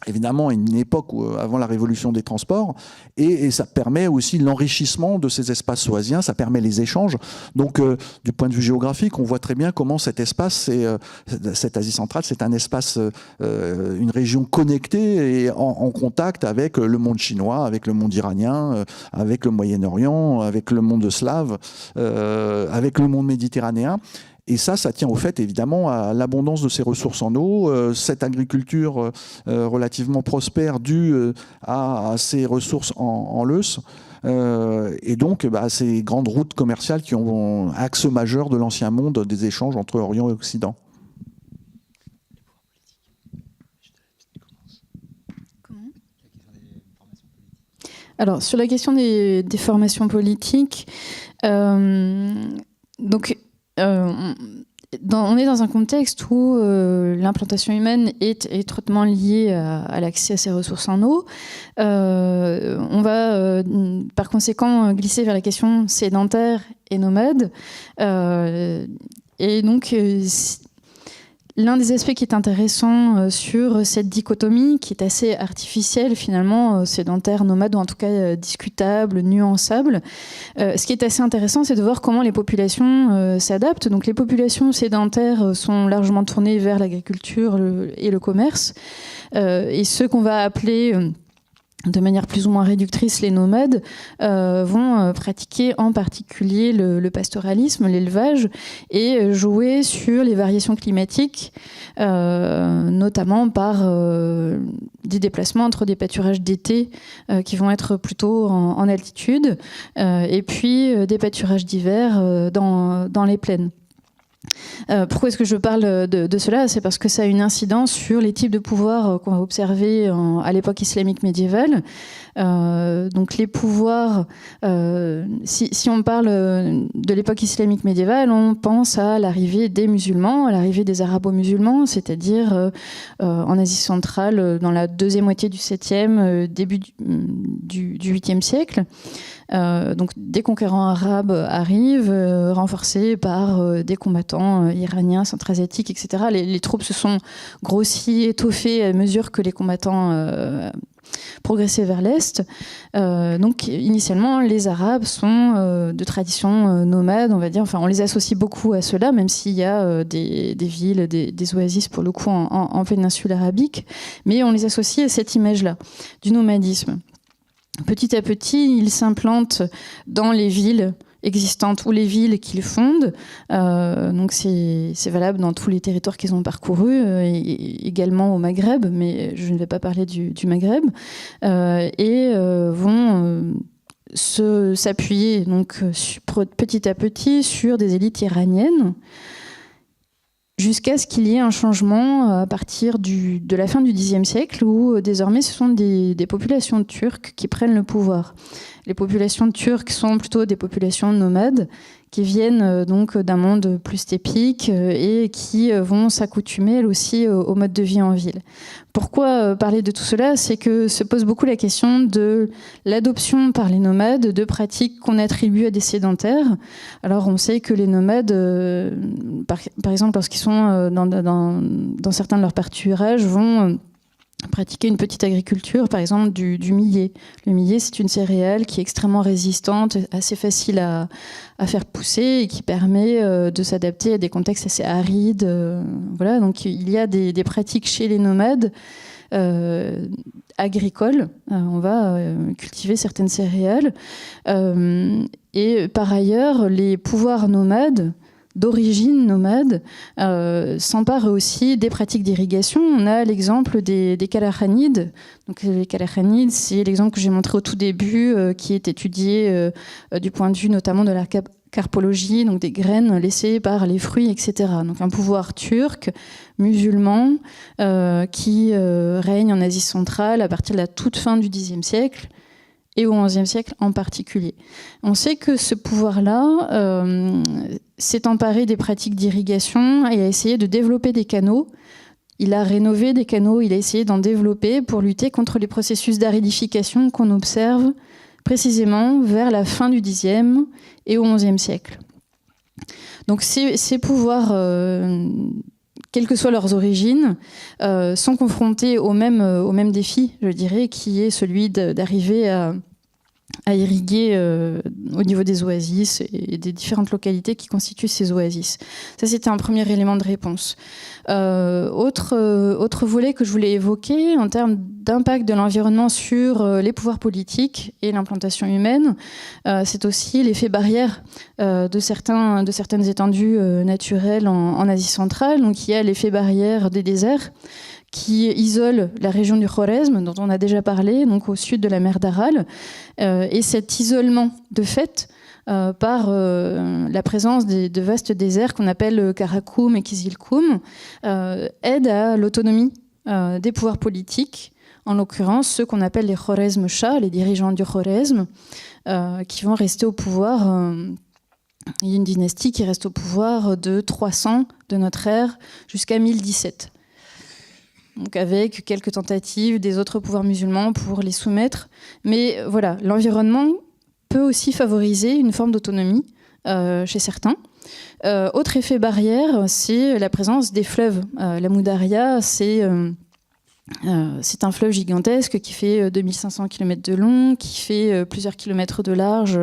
évidemment une époque avant la révolution des transports, et ça permet aussi l'enrichissement de ces espaces oasiens, ça permet les échanges. Donc du point de vue géographique, on voit très bien comment cet espace, cette Asie centrale, c'est un espace, une région connectée et en contact avec le monde chinois, avec le monde iranien, avec le Moyen-Orient, avec le monde slave, avec le monde méditerranéen. Et ça tient au fait, évidemment, à l'abondance de ces ressources en eau, cette agriculture relativement prospère due à ces ressources en lœss, et donc ces grandes routes commerciales qui ont axe majeur de l'ancien monde des échanges entre Orient et Occident. Alors, sur la question des formations politiques, donc... on est dans un contexte où l'implantation humaine est étroitement liée à l'accès à ces ressources en eau. On va par conséquent glisser vers la question sédentaire et nomade. Et donc, l'un des aspects qui est intéressant sur cette dichotomie, qui est assez artificielle finalement, sédentaire, nomade, ou en tout cas discutable, nuançable, ce qui est assez intéressant, c'est de voir comment les populations s'adaptent. Donc les populations sédentaires sont largement tournées vers l'agriculture et le commerce, et ceux qu'on va appeler... de manière plus ou moins réductrice, les nomades vont pratiquer en particulier le pastoralisme, l'élevage, et jouer sur les variations climatiques, notamment par des déplacements entre des pâturages d'été qui vont être plutôt en altitude, et puis des pâturages d'hiver dans les plaines. Pourquoi est-ce que je parle de cela ? C'est parce que ça a une incidence sur les types de pouvoirs qu'on va observer à l'époque islamique médiévale. Donc les pouvoirs, si on parle de l'époque islamique médiévale, on pense à l'arrivée des musulmans, à l'arrivée des arabo-musulmans, c'est-à-dire en Asie centrale dans la deuxième moitié du 7e, début du 8e siècle. Donc des conquérants arabes arrivent, renforcés par des combattants iraniens, centra-asiatiques, etc. Les troupes se sont grossies, étoffées à mesure que les combattants progressaient vers l'Est. Donc initialement, les Arabes sont de tradition nomade, on va dire. Enfin, on les associe beaucoup à cela, même s'il y a des villes, des oasis pour le coup en péninsule arabique. Mais on les associe à cette image-là, du nomadisme. Petit à petit, ils s'implantent dans les villes existantes ou les villes qu'ils fondent. Donc c'est valable dans tous les territoires qu'ils ont parcourus, et également au Maghreb, mais je ne vais pas parler du Maghreb, et vont s'appuyer donc petit à petit sur des élites iraniennes, jusqu'à ce qu'il y ait un changement à partir de la fin du Xe siècle, où désormais ce sont des populations turques qui prennent le pouvoir. Les populations turques sont plutôt des populations nomades qui viennent donc d'un monde plus stépique et qui vont s'accoutumer elles aussi au mode de vie en ville. Pourquoi parler de tout cela ? C'est que se pose beaucoup la question de l'adoption par les nomades de pratiques qu'on attribue à des sédentaires. Alors on sait que les nomades, par exemple lorsqu'ils sont dans certains de leurs pâturages, vont pratiquer une petite agriculture, par exemple du millet. Le millet, c'est une céréale qui est extrêmement résistante, assez facile à faire pousser et qui permet de s'adapter à des contextes assez arides. Voilà, donc il y a des pratiques chez les nomades agricoles. On va cultiver certaines céréales. Et par ailleurs, les pouvoirs nomades, d'origine nomade, s'emparent aussi des pratiques d'irrigation. On a l'exemple des Kalachanides. Donc, les Kalachanides, c'est l'exemple que j'ai montré au tout début, qui est étudié du point de vue notamment de la carpologie, donc des graines laissées par les fruits, etc. Donc un pouvoir turc, musulman, qui règne en Asie centrale à partir de la toute fin du Xe siècle, et au XIe siècle en particulier. On sait que ce pouvoir-là s'est emparé des pratiques d'irrigation et a essayé de développer des canaux. Il a rénové des canaux, il a essayé d'en développer pour lutter contre les processus d'aridification qu'on observe précisément vers la fin du Xe et au XIe siècle. Donc ces pouvoirs quelles que soient leurs origines, sont confrontés au même défi, je dirais, qui est celui d'arriver à irriguer au niveau des oasis et des différentes localités qui constituent ces oasis. Ça, c'était un premier élément de réponse. Autre volet que je voulais évoquer en termes d'impact de l'environnement sur les pouvoirs politiques et l'implantation humaine, c'est aussi l'effet barrière de certaines étendues naturelles en Asie centrale. Donc il y a l'effet barrière des déserts qui isole la région du Khorezm, dont on a déjà parlé, donc au sud de la mer d'Aral. Et cet isolement, de fait, par la présence de vastes déserts qu'on appelle Karakoum et Kizilkoum, aide à l'autonomie des pouvoirs politiques, en l'occurrence ceux qu'on appelle les Khorezm Shahs, les dirigeants du Khorezm, qui vont rester au pouvoir. Il y a une dynastie qui reste au pouvoir de 300 de notre ère jusqu'à 1017. Donc avec quelques tentatives des autres pouvoirs musulmans pour les soumettre. Mais voilà, l'environnement peut aussi favoriser une forme d'autonomie chez certains. Autre effet barrière, c'est la présence des fleuves. La Moudaria, c'est un fleuve gigantesque qui fait 2500 km de long, qui fait plusieurs kilomètres de large,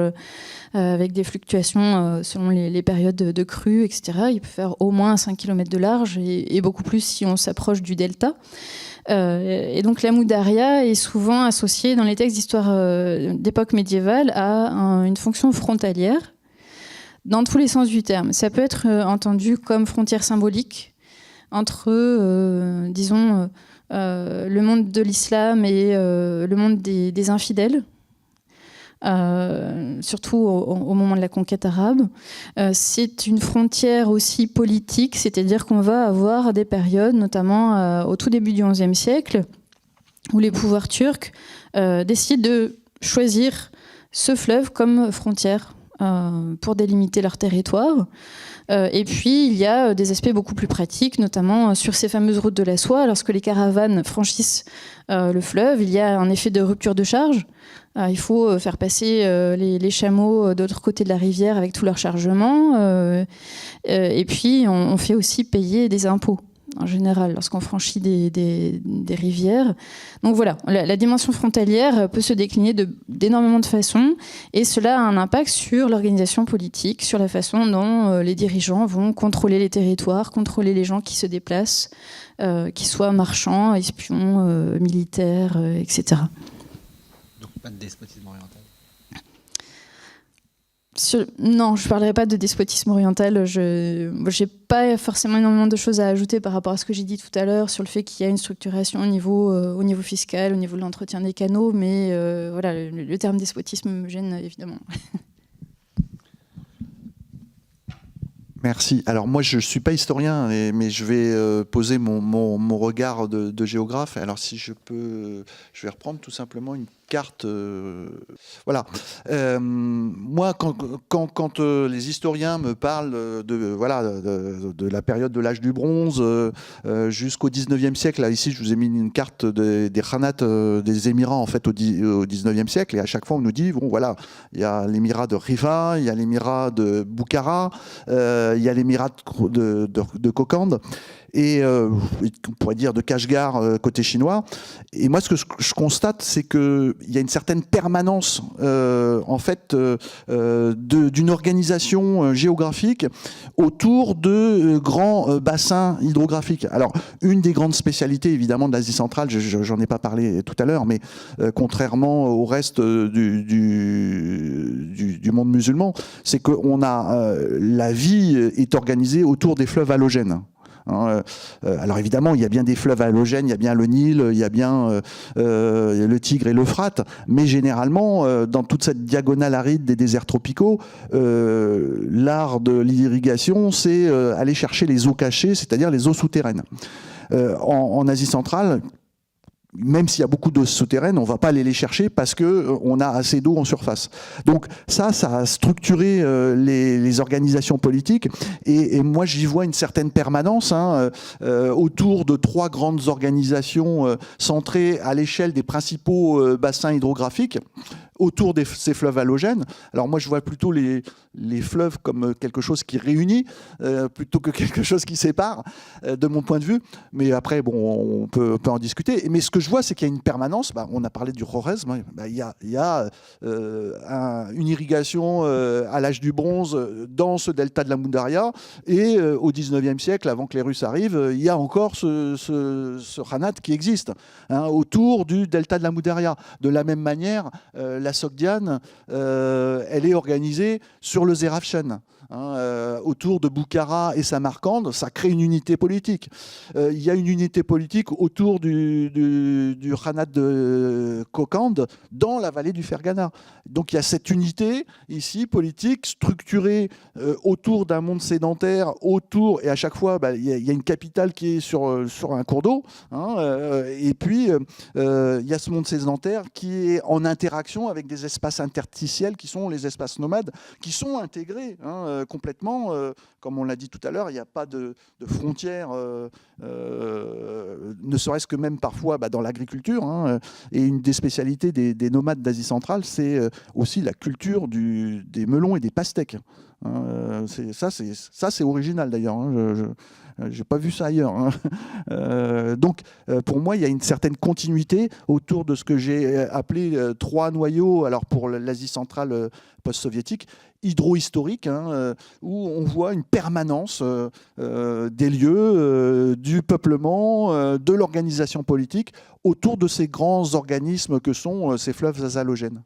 avec des fluctuations selon les périodes de crue, etc. Il peut faire au moins 5 km de large et beaucoup plus si on s'approche du delta. Et donc la Moudaria est souvent associée dans les textes d'histoire d'époque médiévale à une fonction frontalière, dans tous les sens du terme. Ça peut être entendu comme frontière symbolique entre, disons, le monde de l'islam et le monde des infidèles, surtout au moment de la conquête arabe. C'est une frontière aussi politique, c'est-à-dire qu'on va avoir des périodes, notamment au tout début du XIe siècle, où les pouvoirs turcs décident de choisir ce fleuve comme frontière pour délimiter leur territoire. Et puis, il y a des aspects beaucoup plus pratiques, notamment sur ces fameuses routes de la soie. Lorsque les caravanes franchissent le fleuve, il y a un effet de rupture de charge. Il faut faire passer les chameaux de l'autre côté de la rivière avec tout leur chargement. Et puis, on fait aussi payer des impôts, en général, lorsqu'on franchit des rivières. Donc voilà, la dimension frontalière peut se décliner d'énormément de façons, et cela a un impact sur l'organisation politique, sur la façon dont les dirigeants vont contrôler les territoires, contrôler les gens qui se déplacent, qu'ils soient marchands, espions, militaires, etc. Donc pas de despotisme oriental. Non, je ne parlerai pas de despotisme oriental. Je n'ai pas forcément énormément de choses à ajouter par rapport à ce que j'ai dit tout à l'heure sur le fait qu'il y a une structuration au niveau fiscal, au niveau de l'entretien des canaux, mais voilà, le terme despotisme me gêne évidemment. Merci. Alors moi, je ne suis pas historien, mais je vais poser mon regard de géographe. Alors si je peux, je vais reprendre tout simplement une carte. Voilà. Moi, quand les historiens me parlent de la période de l'âge du bronze jusqu'au 19e siècle, là, ici, je vous ai mis une carte des Khanats des Émirats en fait au 19e siècle, et à chaque fois on nous dit bon voilà, il y a l'émirat de Rifa, il y a l'émirat de Boukhara, il y a l'émirat de Kokand, et on pourrait dire de Kashgar côté chinois. Et moi, ce que je constate, c'est qu'il y a une certaine permanence en fait d'une organisation géographique autour de grands bassins hydrographiques. Alors, une des grandes spécialités, évidemment, de l'Asie centrale, j'en ai pas parlé tout à l'heure, mais contrairement au reste du monde musulman, c'est que la vie est organisée autour des fleuves halogènes. Alors évidemment, il y a bien des fleuves halogènes, il y a bien le Nil, il y a bien le Tigre et l'Euphrate, mais généralement, dans toute cette diagonale aride des déserts tropicaux, l'art de l'irrigation, c'est aller chercher les eaux cachées, c'est-à-dire les eaux souterraines. En Asie centrale, même s'il y a beaucoup d'eau souterraine, on ne va pas aller les chercher parce qu'on a assez d'eau en surface. Donc ça a structuré les organisations politiques, et moi j'y vois une certaine permanence autour de trois grandes organisations centrées à l'échelle des principaux bassins hydrographiques. autour de ces fleuves halogènes. Alors moi, je vois plutôt les fleuves comme quelque chose qui réunit plutôt que quelque chose qui sépare, de mon point de vue. Mais après, bon, on peut en discuter. Mais ce que je vois, c'est qu'il y a une permanence. On a parlé du Khorezm. Il y a une irrigation à l'âge du bronze dans ce delta de la Moudaria. Et au 19e siècle, avant que les Russes arrivent, il y a encore ce Khanat qui existe autour du delta de la Moudaria. De la même manière, la Sogdiane, elle est organisée sur le Zerafshan. Autour de Boukhara et Samarcande, ça crée une unité politique. Il y a une unité politique autour du Khanat de Kokand dans la vallée du Fergana. Donc il y a cette unité ici politique structurée autour d'un monde sédentaire, et à chaque fois il y a une capitale qui est sur un cours d'eau, et puis il y a ce monde sédentaire qui est en interaction avec des espaces interstitiels qui sont les espaces nomades, qui sont intégrés complètement, comme on l'a dit tout à l'heure, il n'y a pas de frontières, ne serait-ce que même parfois dans l'agriculture. Et une des spécialités des nomades d'Asie centrale, c'est aussi la culture des melons et des pastèques. Ça, c'est original d'ailleurs. Je n'ai pas vu ça ailleurs. Donc, pour moi, il y a une certaine continuité autour de ce que j'ai appelé 3 noyaux, alors pour l'Asie centrale post-soviétique, hydro-historique, où on voit une permanence des lieux, du peuplement, de l'organisation politique autour de ces grands organismes que sont ces fleuves halogènes.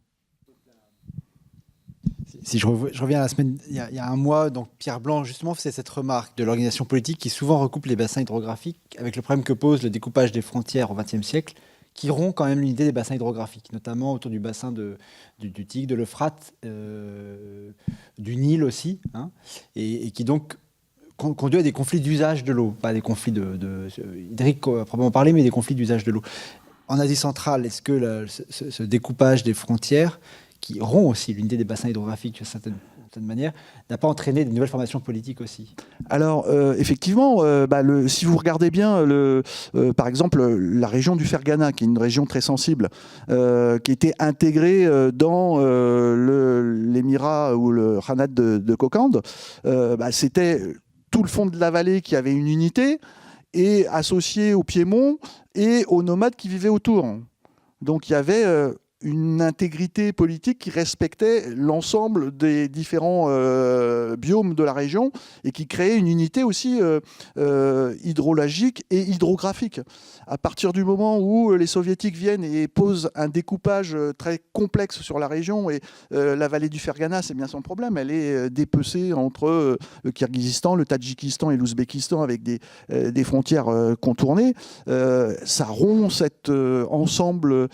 Si je reviens à la semaine, il y a un mois, donc Pierre Blanc justement faisait cette remarque de l'organisation politique qui souvent recoupe les bassins hydrographiques avec le problème que pose le découpage des frontières au XXe siècle, qui rompt quand même l'unité des bassins hydrographiques, notamment autour du bassin du Tigre, de l'Euphrate, du Nil aussi, et qui donc conduit à des conflits d'usage de l'eau, pas des conflits hydriques à proprement parler, mais des conflits d'usage de l'eau. En Asie centrale, est-ce que ce découpage des frontières, qui rompt aussi l'unité des bassins hydrographiques d'une certaine manière, n'a pas entraîné de nouvelles formations politiques aussi? Alors, effectivement, si vous regardez bien, par exemple, la région du Fergana, qui est une région très sensible, qui était intégrée dans l'émirat ou le Khanat de Kokand, c'était tout le fond de la vallée qui avait une unité, et associé au Piémont et aux nomades qui vivaient autour. Donc, il y avait une intégrité politique qui respectait l'ensemble des différents biomes de la région et qui créait une unité aussi hydrologique et hydrographique. À partir du moment où les soviétiques viennent et posent un découpage très complexe sur la région, et la vallée du Fergana, c'est bien son problème, elle est dépecée entre le Kirghizistan, le Tadjikistan et l'Ouzbékistan avec des frontières contournées, ça rompt cet ensemble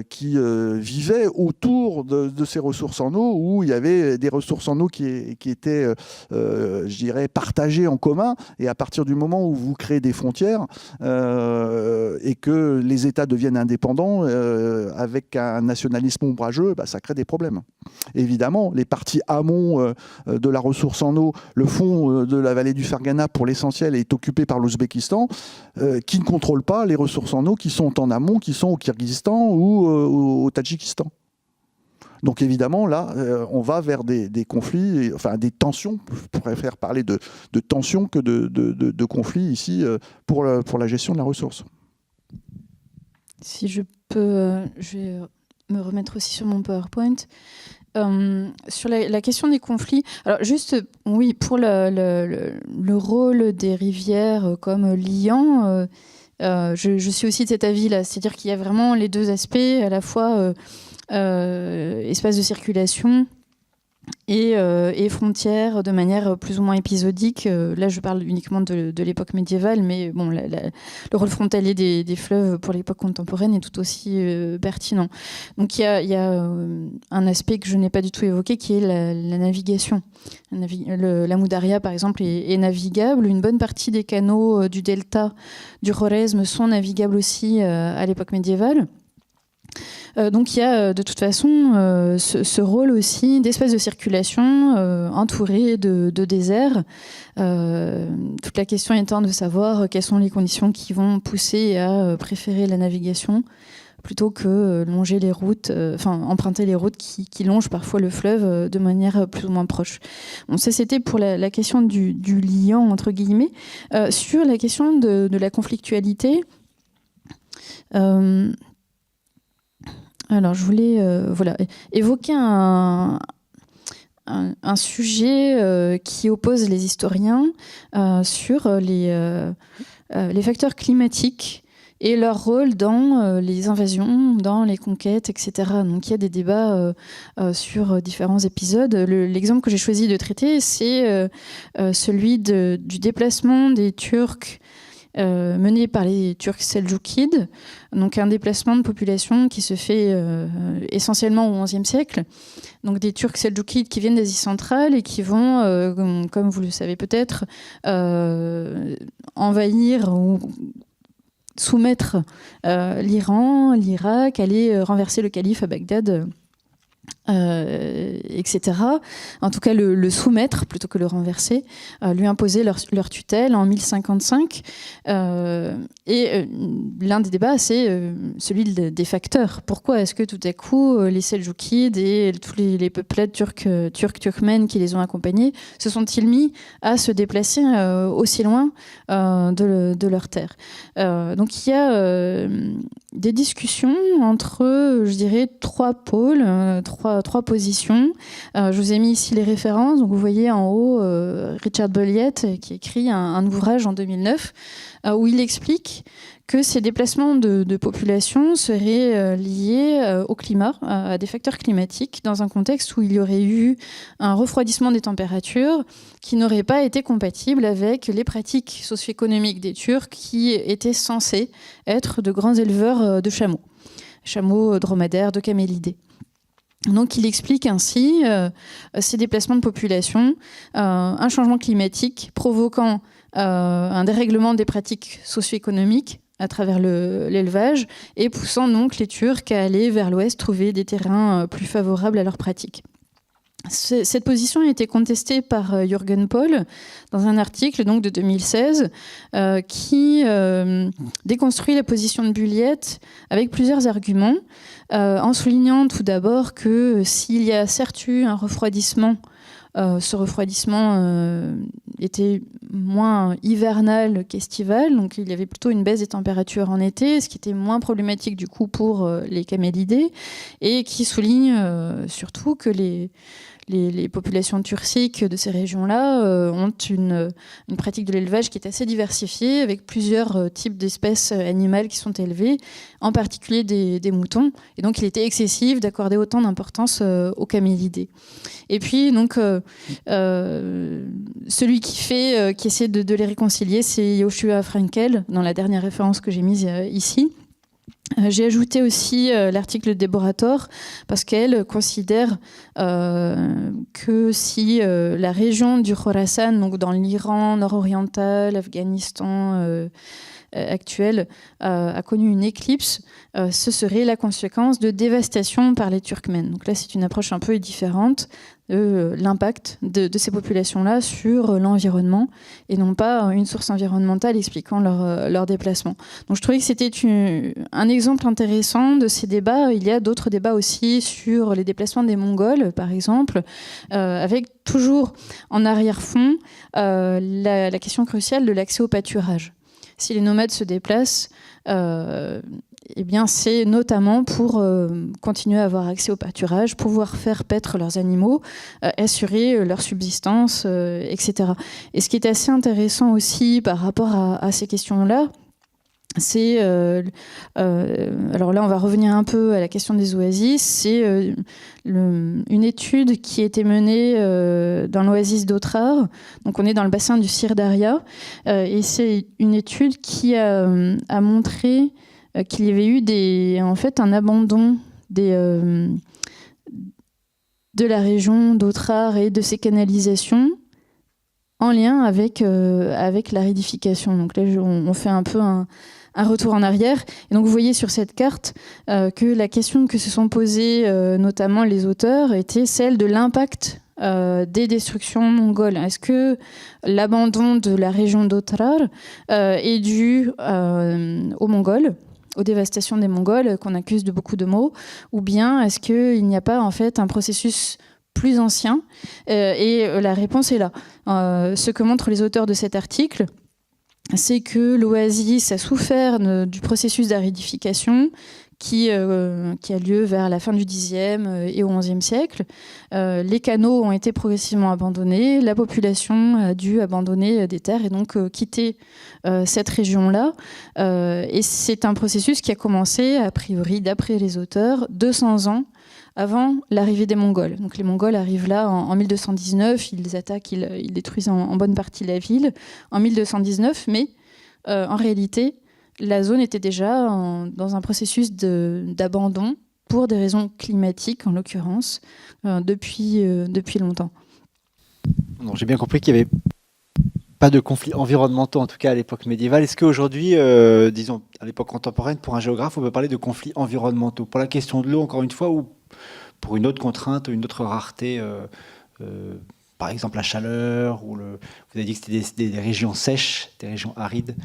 qui vivait autour de ces ressources en eau, où il y avait des ressources en eau qui étaient, je dirais, partagées en commun. Et à partir du moment où vous créez des frontières et que les États deviennent indépendants avec un nationalisme ombrageux, ça crée des problèmes. Évidemment, les parties amont de la ressource en eau, le fond de la vallée du Fergana, pour l'essentiel, est occupé par l'Ouzbékistan, qui ne contrôle pas les ressources en eau qui sont en amont, qui sont au Kirghizistan ou au Tadjikistan. Donc évidemment, là, on va vers des conflits, enfin des tensions. Je préfère parler de tensions que de conflits ici pour la gestion de la ressource. Si je peux, je vais me remettre aussi sur mon PowerPoint. Sur la question des conflits, alors juste, oui, pour le rôle des rivières comme liant, je suis aussi de cet avis-là, c'est-à-dire qu'il y a vraiment les deux aspects, à la fois espace de circulation et frontières de manière plus ou moins épisodique. Là, je parle uniquement de l'époque médiévale, mais bon, le rôle frontalier des fleuves pour l'époque contemporaine est tout aussi pertinent. Donc, il y a un aspect que je n'ai pas du tout évoqué, qui est la navigation. La Moudaria, par exemple, est navigable. Une bonne partie des canaux du delta du Khorezm sont navigables aussi à l'époque médiévale. Donc il y a de toute façon ce rôle aussi d'espace de circulation entouré de désert. Toute la question étant de savoir quelles sont les conditions qui vont pousser à préférer la navigation plutôt que longer les routes, emprunter les routes qui longent parfois le fleuve de manière plus ou moins proche. Bon, ça c'était pour la question du liant entre guillemets. Sur la question de la conflictualité, alors je voulais évoquer un sujet qui oppose les historiens sur les facteurs climatiques et leur rôle dans les invasions, dans les conquêtes, etc. Donc il y a des débats sur différents épisodes. L'exemple que j'ai choisi de traiter, c'est celui du déplacement des Turcs mené par les Turcs seldjoukides, donc un déplacement de population qui se fait essentiellement au XIe siècle. Donc des Turcs seldjoukides qui viennent d'Asie centrale et qui vont, comme vous le savez peut-être, envahir ou soumettre l'Iran, l'Irak, aller renverser le calife à Bagdad, etc. En tout cas, le soumettre plutôt que le renverser, lui imposer leur tutelle en 1055. L'un des débats, c'est celui des facteurs. Pourquoi est-ce que tout à coup, les Seldjoukides et tous les peuplades turkmènes qui les ont accompagnés se sont-ils mis à se déplacer aussi loin de leur terre? Donc il y a des discussions entre, je dirais, trois pôles, trois positions. Je vous ai mis ici les références. Donc vous voyez en haut Richard Bolliett qui écrit un ouvrage en 2009 où il explique que ces déplacements de population seraient liés au climat, à des facteurs climatiques, dans un contexte où il y aurait eu un refroidissement des températures qui n'aurait pas été compatible avec les pratiques socio-économiques des Turcs qui étaient censés être de grands éleveurs de chameaux dromadaires, de camélidés. Donc il explique ainsi ces déplacements de population, un changement climatique provoquant un dérèglement des pratiques socio-économiques à travers l'élevage et poussant donc les Turcs à aller vers l'ouest trouver des terrains plus favorables à leurs pratiques. Cette position a été contestée par Jürgen Pohl dans un article donc, de 2016 qui déconstruit la position de Bolliett avec plusieurs arguments, en soulignant tout d'abord que s'il y a certes eu un refroidissement, ce refroidissement était moins hivernal qu'estival, donc il y avait plutôt une baisse des températures en été, ce qui était moins problématique du coup pour les camélidés, et qui souligne surtout que les populations turciques de ces régions-là ont une pratique de l'élevage qui est assez diversifiée, avec plusieurs types d'espèces animales qui sont élevées, en particulier des moutons. Et donc, il était excessif d'accorder autant d'importance aux camélidés. Et puis, donc, celui qui essaie de les réconcilier, c'est Joshua Frankel, dans la dernière référence que j'ai mise ici. J'ai ajouté aussi l'article de Deborah Tor parce qu'elle considère que si la région du Khorasan, donc dans l'Iran nord-oriental, l'Afghanistan actuel, a connu une éclipse, ce serait la conséquence de dévastation par les Turkmènes. Donc là, c'est une approche un peu différente de l'impact de ces populations-là sur l'environnement et non pas une source environnementale expliquant leur déplacement. Donc je trouvais que c'était un exemple intéressant de ces débats. Il y a d'autres débats aussi sur les déplacements des Mongols, par exemple, avec toujours en arrière-fond la question cruciale de l'accès au pâturage. Si les nomades se déplacent, eh bien, c'est notamment pour continuer à avoir accès au pâturage, pouvoir faire paître leurs animaux, assurer leur subsistance, etc. Et ce qui est assez intéressant aussi par rapport à ces questions-là, c'est, alors là on va revenir un peu à la question des oasis, c'est une étude qui a été menée dans l'oasis d'Otrar, donc on est dans le bassin du Sir Daria, et c'est une étude qui a montré qu'il y avait eu un abandon de la région d'Otrar et de ses canalisations en lien avec l'aridification. Donc là on fait un peu un retour en arrière. Et donc vous voyez sur cette carte que la question que se sont posées notamment les auteurs était celle de l'impact des destructions mongoles. Est-ce que l'abandon de la région d'Otrar est dû aux Mongols aux dévastations des Mongols, qu'on accuse de beaucoup de maux, ou bien est-ce qu'il n'y a pas en fait un processus plus ancien? Et la réponse est là. Ce que montrent les auteurs de cet article, c'est que l'oasis a souffert du processus d'aridification qui a lieu vers la fin du Xe et au XIe siècle. Les canaux ont été progressivement abandonnés, la population a dû abandonner des terres et donc quitter cette région-là. Et c'est un processus qui a commencé, a priori, d'après les auteurs, 200 ans avant l'arrivée des Mongols. Donc les Mongols arrivent là en 1219, ils attaquent, ils détruisent en bonne partie la ville en 1219, mais en réalité, la zone était déjà dans un processus d'abandon pour des raisons climatiques, en l'occurrence, depuis longtemps. J'ai bien compris qu'il n'y avait pas de conflits environnementaux, en tout cas à l'époque médiévale. Est-ce qu'aujourd'hui, disons à l'époque contemporaine, pour un géographe, on peut parler de conflits environnementaux pour la question de l'eau, encore une fois, ou pour une autre contrainte, une autre rareté, par exemple la chaleur, ou vous avez dit que c'était des régions sèches, des régions arides?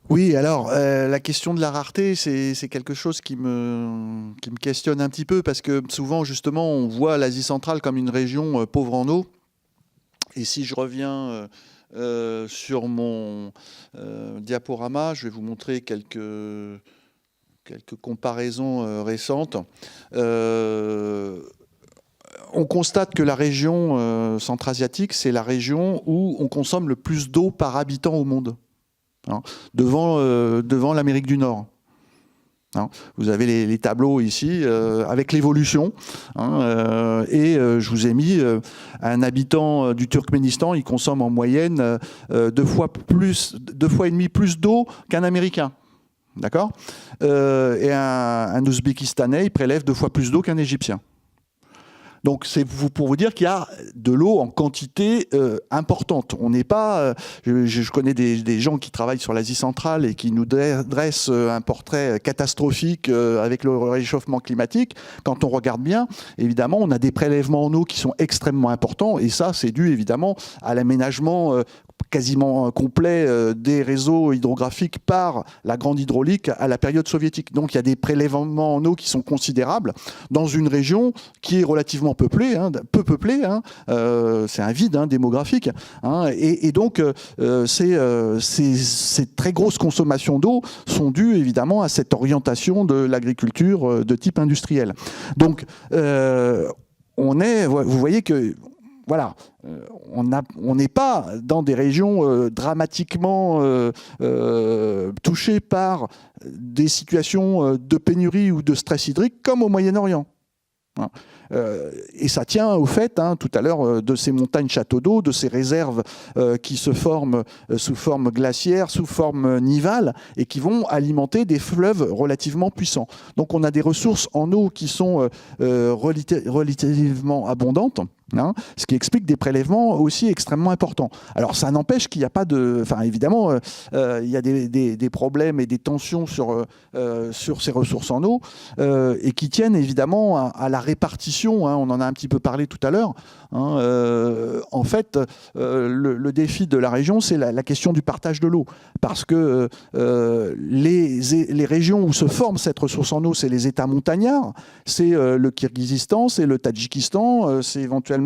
Oui, alors la question de la rareté, c'est quelque chose qui me questionne un petit peu, parce que souvent, justement, on voit l'Asie centrale comme une région pauvre en eau. Et si je reviens sur mon diaporama, je vais vous montrer quelques comparaisons récentes. On constate que la région centra-asiatique, c'est la région où on consomme le plus d'eau par habitant au monde, hein, devant l'Amérique du Nord. Hein, vous avez les tableaux ici avec l'évolution, hein, et je vous ai mis un habitant du Turkménistan, il consomme en moyenne 2 fois et demi plus d'eau qu'un Américain. D'accord, et un Ouzbékistanais, il prélève 2 fois plus d'eau qu'un Égyptien. Donc c'est pour vous dire qu'il y a de l'eau en quantité importante. On n'est pas. Je connais des gens qui travaillent sur l'Asie centrale et qui nous dressent un portrait catastrophique avec le réchauffement climatique. Quand on regarde bien, évidemment, on a des prélèvements en eau qui sont extrêmement importants, et ça, c'est dû évidemment à l'aménagement quasiment complet des réseaux hydrographiques par la grande hydraulique à la période soviétique. Donc il y a des prélèvements en eau qui sont considérables dans une région qui est relativement peuplée, peu peuplée, c'est un vide démographique, et donc ces très grosses consommations d'eau sont dues évidemment à cette orientation de l'agriculture de type industriel. Donc vous voyez que voilà, on n'est pas dans des régions dramatiquement touchées par des situations de pénurie ou de stress hydrique comme au Moyen-Orient. Et ça tient au fait, tout à l'heure, de ces montagnes châteaux d'eau, de ces réserves qui se forment sous forme glaciaire, sous forme nivale, et qui vont alimenter des fleuves relativement puissants. Donc on a des ressources en eau qui sont relativement abondantes, ce qui explique des prélèvements aussi extrêmement importants. Alors ça n'empêche qu'il n'y a pas de... Enfin évidemment, il y a des problèmes et des tensions sur ces ressources en eau, et qui tiennent évidemment à la répartition. On en a un petit peu parlé tout à l'heure. En fait, le défi de la région, c'est la question du partage de l'eau. Parce que les régions où se forme cette ressource en eau, c'est les États montagnards, c'est le Kirghizistan, c'est le Tadjikistan, c'est éventuellement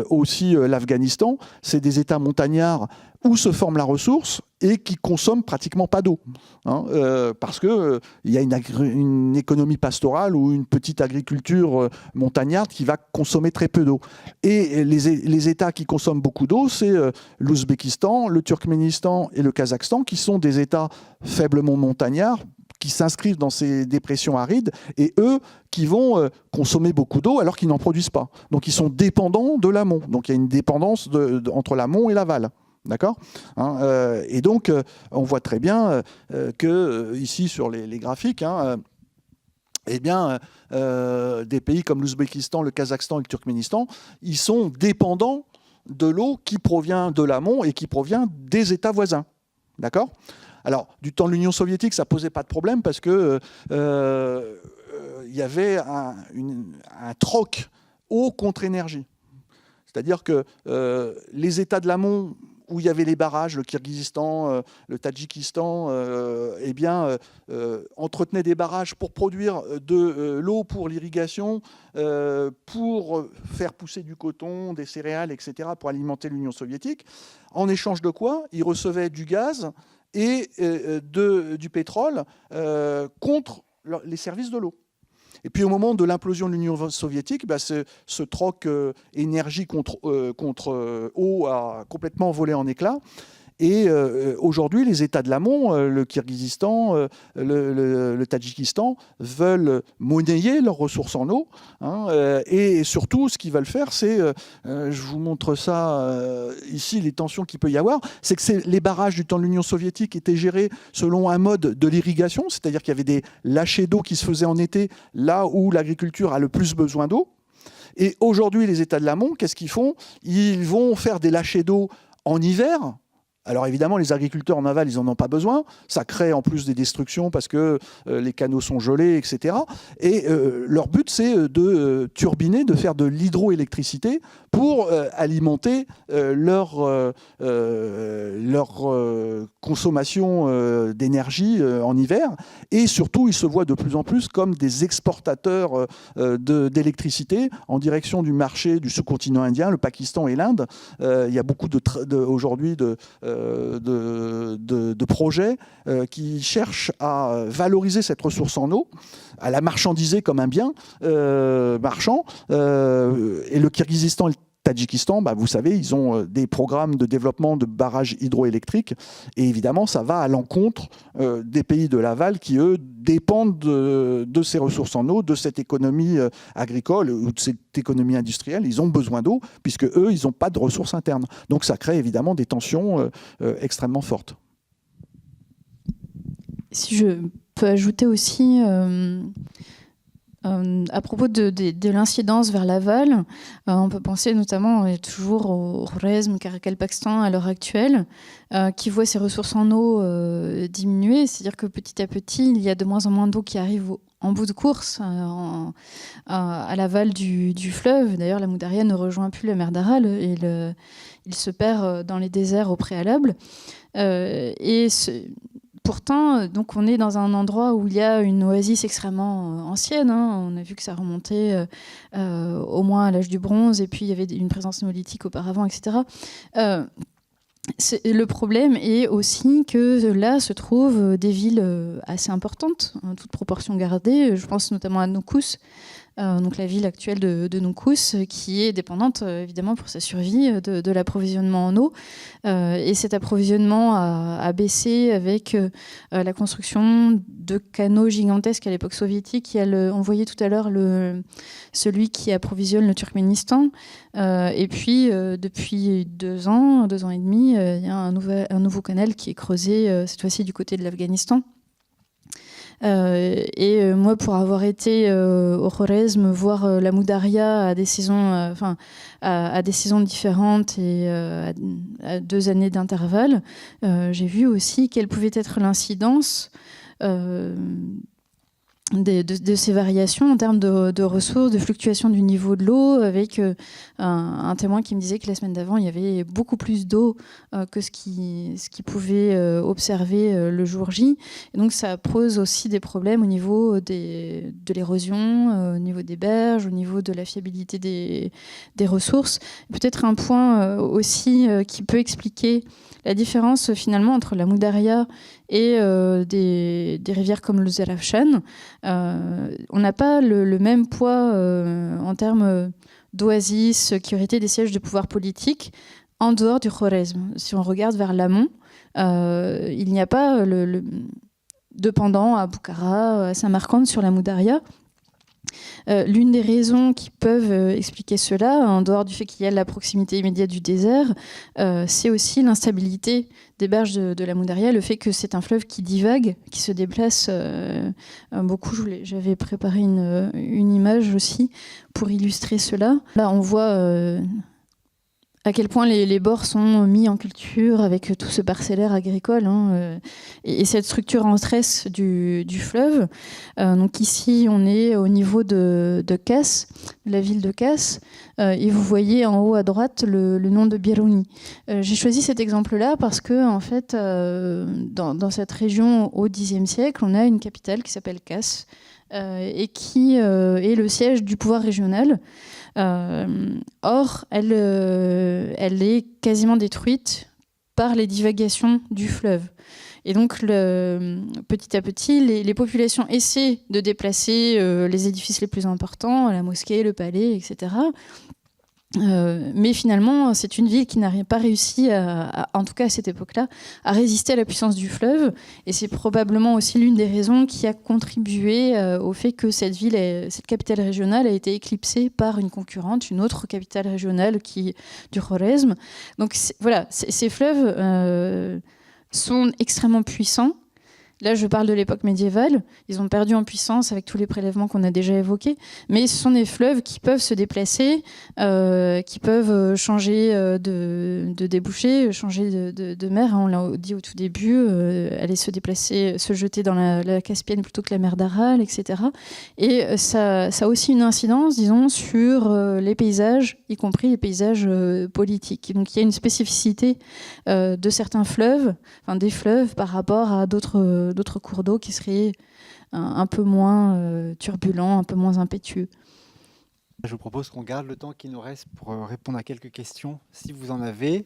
aussi l'Afghanistan. C'est des États montagnards où se forme la ressource et qui consomment pratiquement pas d'eau, parce que il y a une économie pastorale ou une petite agriculture montagnarde qui va consommer très peu d'eau. Et les États qui consomment beaucoup d'eau, c'est l'Ouzbékistan, le Turkménistan et le Kazakhstan, qui sont des États faiblement montagnards, qui s'inscrivent dans ces dépressions arides, et eux qui vont consommer beaucoup d'eau alors qu'ils n'en produisent pas. Donc ils sont dépendants de l'amont. Donc il y a une dépendance entre l'amont et l'aval. D'accord, et donc, on voit très bien que ici sur les graphiques, eh bien, des pays comme l'Ouzbékistan, le Kazakhstan et le Turkménistan, ils sont dépendants de l'eau qui provient de l'amont et qui provient des États voisins. D'accord ? Alors, du temps de l'Union soviétique, ça ne posait pas de problème parce que y avait un troc eau contre énergie. C'est-à-dire que les États de l'amont où il y avait les barrages, le Kirghizistan, le Tadjikistan, entretenaient des barrages pour produire de l'eau pour l'irrigation, pour faire pousser du coton, des céréales, etc., pour alimenter l'Union soviétique. En échange de quoi? Ils recevaient du gaz et du pétrole contre les services de l'eau. Et puis au moment de l'implosion de l'Union soviétique, ce troc énergie contre eau a complètement volé en éclats. Et aujourd'hui, les États de l'amont, le Kirghizistan, le Tadjikistan, veulent monnayer leurs ressources en eau. Et surtout, ce qu'ils veulent faire, c'est, je vous montre ça ici, les tensions qu'il peut y avoir, c'est que les barrages du temps de l'Union soviétique étaient gérés selon un mode de l'irrigation, c'est-à-dire qu'il y avait des lâchers d'eau qui se faisaient en été, là où l'agriculture a le plus besoin d'eau. Et aujourd'hui, les États de l'amont, qu'est-ce qu'ils font? Ils vont faire des lâchers d'eau en hiver. Alors évidemment, les agriculteurs en aval, ils n'en ont pas besoin. Ça crée en plus des destructions parce que les canaux sont gelés, etc. Et leur but, c'est de turbiner, de faire de l'hydroélectricité pour alimenter leur consommation d'énergie en hiver. Et surtout, ils se voient de plus en plus comme des exportateurs d'électricité en direction du marché du sous-continent indien, le Pakistan et l'Inde. Il y a beaucoup aujourd'hui de projets qui cherchent à valoriser cette ressource en eau, à la marchandiser comme un bien marchand. Et le Kirghizistan et le Tadjikistan, vous savez, ils ont des programmes de développement de barrages hydroélectriques. Et évidemment, ça va à l'encontre des pays de l'aval qui, eux, dépendent de ces ressources en eau, de cette économie agricole ou de cette économie industrielle. Ils ont besoin d'eau, puisque eux, ils n'ont pas de ressources internes. Donc ça crée évidemment des tensions extrêmement fortes. Si je peux ajouter aussi... à propos de l'incidence vers l'aval, on peut penser notamment toujours au Khwarezm, Karakalpakstan à l'heure actuelle, qui voit ses ressources en eau diminuer. C'est-à-dire que petit à petit, il y a de moins en moins d'eau qui arrive en bout de course, à l'aval du fleuve. D'ailleurs, la Moudaria ne rejoint plus la mer d'Aral. Il se perd dans les déserts au préalable. Pourtant, donc on est dans un endroit où il y a une oasis extrêmement ancienne. On a vu que ça remontait au moins à l'âge du bronze, et puis il y avait une présence néolithique auparavant, etc. Le problème est aussi que là se trouvent des villes assez importantes, toute proportion gardée. Je pense notamment à Noukous, donc la ville actuelle de Noukous, qui est dépendante évidemment pour sa survie de l'approvisionnement en eau. Et cet approvisionnement a baissé avec la construction de canaux gigantesques à l'époque soviétique. On voyait tout à l'heure celui qui approvisionne le Turkménistan. Et puis depuis 2 ans et demi, il y a un nouveau canal qui est creusé, cette fois-ci du côté de l'Afghanistan. Moi, pour avoir été au Khwarezm, voir la Moudaria à des saisons, à des saisons différentes et à 2 années d'intervalle, j'ai vu aussi quelle pouvait être l'incidence de ces variations en termes de ressources, de fluctuation du niveau de l'eau, avec un témoin qui me disait que la semaine d'avant, il y avait beaucoup plus d'eau que ce qu'il pouvait observer le jour J. Et donc ça pose aussi des problèmes au niveau de l'érosion, au niveau des berges, au niveau de la fiabilité des ressources. Peut-être un point aussi qui peut expliquer la différence finalement entre la Moudaria et des rivières comme le Zarafshan. On n'a pas le même poids en termes d'oasis qui auraient été des sièges de pouvoir politique en dehors du Khwarezm. Si on regarde vers l'amont, il n'y a pas de pendant à Boukhara, à Samarcande sur la Moudaria. L'une des raisons qui peuvent expliquer cela, en dehors du fait qu'il y a la proximité immédiate du désert, c'est aussi l'instabilité des berges de la Moudaria, le fait que c'est un fleuve qui divague, qui se déplace beaucoup. J'avais préparé une image aussi pour illustrer cela. Là, on voit à quel point les bords sont mis en culture avec tout ce parcellaire agricole, et cette structure en tresse du fleuve. Donc ici, on est au niveau de Kos, la ville de Kos, et vous voyez en haut à droite le nom de Biruni. J'ai choisi cet exemple-là parce que, en fait, dans cette région au Xe siècle, on a une capitale qui s'appelle Kos, et qui est le siège du pouvoir régional. Or, elle est quasiment détruite par les divagations du fleuve. Et donc, petit à petit, les populations essaient de déplacer les édifices les plus importants, la mosquée, le palais, etc. Mais finalement, c'est une ville qui n'a pas réussi, en tout cas à cette époque-là, à résister à la puissance du fleuve. Et c'est probablement aussi l'une des raisons qui a contribué au fait que cette capitale régionale a été éclipsée par une concurrente, une autre capitale régionale du Khorezm. Donc voilà, ces fleuves sont extrêmement puissants. Là, je parle de l'époque médiévale. Ils ont perdu en puissance avec tous les prélèvements qu'on a déjà évoqués. Mais ce sont des fleuves qui peuvent se déplacer, qui peuvent changer de débouché, changer de mer. On l'a dit au tout début, aller se déplacer, se jeter dans la Caspienne plutôt que la mer d'Aral, etc. Et ça a aussi une incidence, disons, sur les paysages, y compris les paysages politiques. Donc il y a une spécificité de certains fleuves, enfin des fleuves par rapport à d'autres cours d'eau qui seraient un peu moins turbulents, un peu moins impétueux. Je vous propose qu'on garde le temps qui nous reste pour répondre à quelques questions, si vous en avez.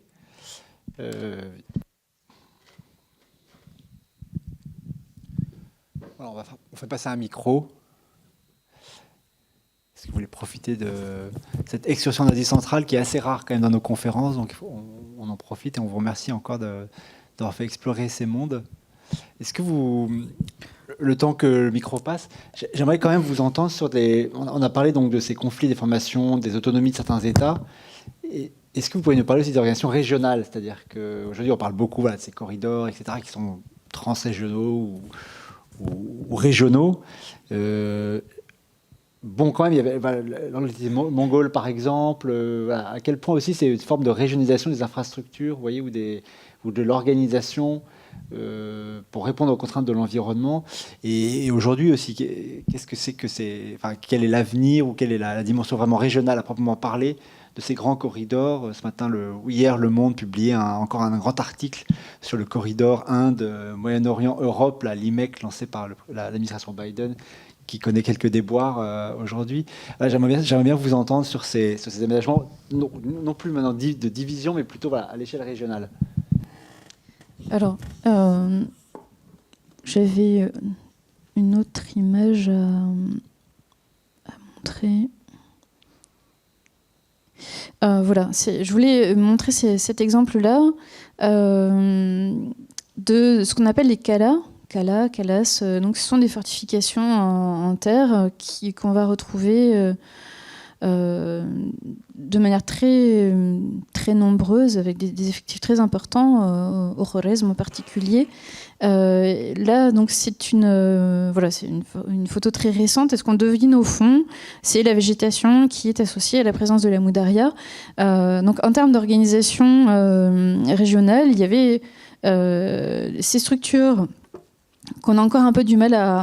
Voilà, on fait passer un micro. Est-ce que vous voulez profiter de cette excursion d'Asie centrale qui est assez rare quand même dans nos conférences, donc on en profite et on vous remercie encore d'avoir fait explorer ces mondes. Est-ce que le temps que le micro passe, j'aimerais quand même vous entendre sur on a parlé donc de ces conflits, des formations, des autonomies de certains États. Est-ce que vous pouvez nous parler aussi d'organisations régionales? C'est-à-dire qu'aujourd'hui, on parle beaucoup de ces corridors, etc., qui sont transrégionaux ou régionaux. Bon, quand même, il y avait l'entité mongole, par exemple. À quel point aussi c'est une forme de régionalisation des infrastructures, vous voyez, ou de l'organisation pour répondre aux contraintes de l'environnement. Et aujourd'hui aussi, qu'est-ce que quel est l'avenir ou quelle est la dimension vraiment régionale à proprement parler de ces grands corridors? Ce matin, hier, Le Monde publiait encore un grand article sur le corridor Inde, Moyen-Orient, Europe, l'IMEC, lancé par l'administration Biden, qui connaît quelques déboires aujourd'hui. J'aimerais bien vous entendre sur ces aménagements, non plus maintenant de division, mais plutôt à l'échelle régionale. Alors, j'avais une autre image à montrer. Voilà, je voulais montrer cet exemple-là de ce qu'on appelle les kalas. Kalas, donc ce sont des fortifications en terre qu'on va retrouver de manière très, très nombreuse, avec des effectifs très importants, au Khorezm en particulier. Là, donc, c'est une photo très récente. Et ce qu'on devine au fond, c'est la végétation qui est associée à la présence de la Moudaria. Donc, en termes d'organisation régionale, il y avait ces structures qu'on a encore un peu du mal à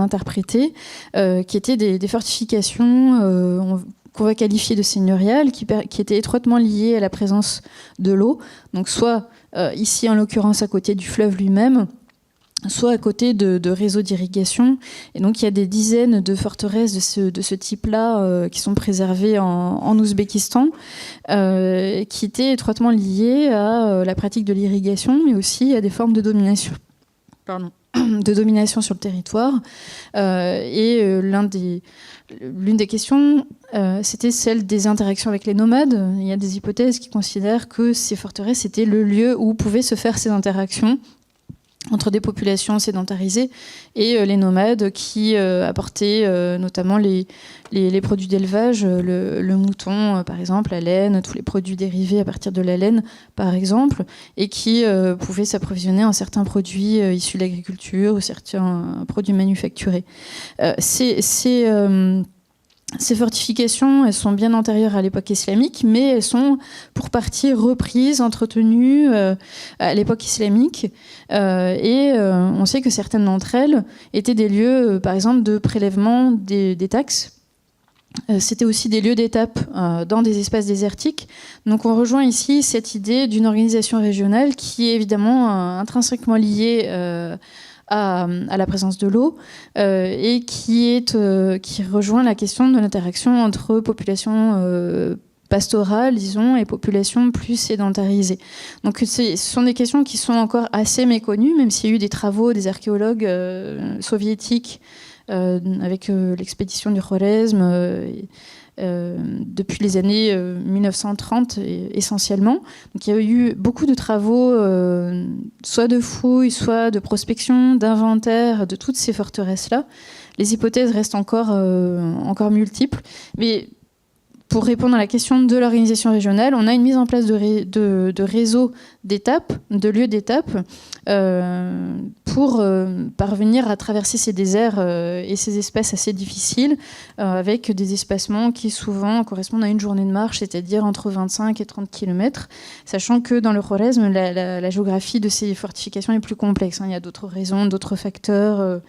interpréter, qui étaient des fortifications qu'on va qualifier de seigneuriales, qui étaient étroitement liées à la présence de l'eau, donc soit ici en l'occurrence à côté du fleuve lui-même, soit à côté de réseaux d'irrigation. Et donc il y a des dizaines de forteresses de ce type-là qui sont préservées en Ouzbékistan, qui étaient étroitement liées à la pratique de l'irrigation, mais aussi à des formes de domination. De domination sur le territoire. L'une des questions, c'était celle des interactions avec les nomades. Il y a des hypothèses qui considèrent que ces forteresses étaient le lieu où pouvaient se faire ces interactions entre des populations sédentarisées et les nomades qui apportaient notamment les produits d'élevage, le mouton par exemple, la laine, tous les produits dérivés à partir de la laine par exemple, et qui pouvaient s'approvisionner en certains produits issus de l'agriculture ou certains produits manufacturés. Ces Ces fortifications, elles sont bien antérieures à l'époque islamique, mais elles sont pour partie reprises, entretenues à l'époque islamique. On sait que certaines d'entre elles étaient des lieux, par exemple, de prélèvement des taxes. C'était aussi des lieux d'étape dans des espaces désertiques. Donc on rejoint ici cette idée d'une organisation régionale qui est évidemment intrinsèquement liée à la présence de l'eau et qui rejoint la question de l'interaction entre population pastorale, disons, et population plus sédentarisée. Donc ce sont des questions qui sont encore assez méconnues, même s'il y a eu des travaux des archéologues soviétiques avec l'expédition du Khwarezm depuis les années 1930 essentiellement. Donc il y a eu beaucoup de travaux, soit de fouilles, soit de prospection, d'inventaire de toutes ces forteresses-là. Les hypothèses restent encore multiples, mais pour répondre à la question de l'organisation régionale, on a une mise en place de réseaux d'étapes, de lieux d'étapes, pour parvenir à traverser ces déserts et ces espaces assez difficiles, avec des espacements qui souvent correspondent à une journée de marche, c'est-à-dire entre 25 et 30 km, sachant que dans le Khwarezm, la géographie de ces fortifications est plus complexe. Il y a d'autres raisons, d'autres facteurs,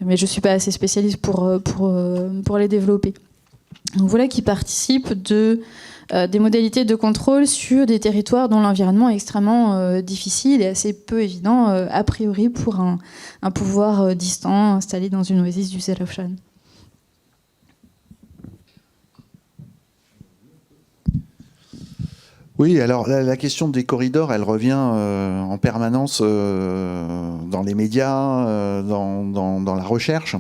mais je ne suis pas assez spécialiste pour les développer. Donc voilà qui participe des modalités de contrôle sur des territoires dont l'environnement est extrêmement difficile et assez peu évident a priori pour un pouvoir distant installé dans une oasis du Zerafshan. Oui, alors la question des corridors, elle revient en permanence dans les médias, dans la recherche.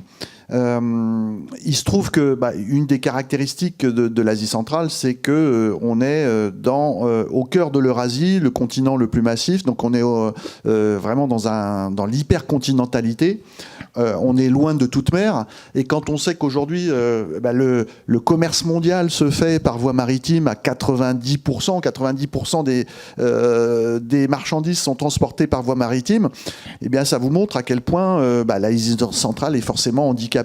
Il se trouve que une des caractéristiques de l'Asie centrale, c'est que on est au cœur de l'Eurasie, le continent le plus massif. Donc on est vraiment dans l'hypercontinentalité. On est loin de toute mer. Et quand on sait qu'aujourd'hui le commerce mondial se fait par voie maritime à 90% des marchandises sont transportées par voie maritime, eh bien ça vous montre à quel point l'Asie centrale est forcément handicapée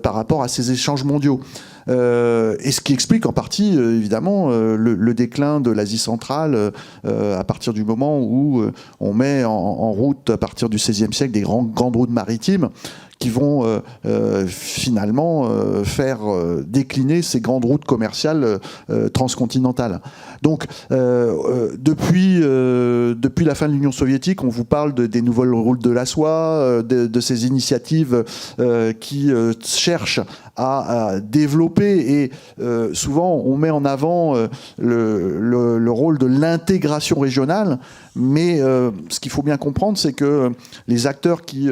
par rapport à ces échanges mondiaux. Et ce qui explique en partie, évidemment, le déclin de l'Asie centrale à partir du moment où on met en route, à partir du XVIe siècle, des grandes routes maritimes qui vont finalement faire décliner ces grandes routes commerciales transcontinentales. Donc, depuis la fin de l'Union soviétique, on vous parle des nouvelles routes de la soie, de ces initiatives qui cherchent à développer, et souvent on met en avant le rôle de l'intégration régionale, mais ce qu'il faut bien comprendre, c'est que les acteurs qui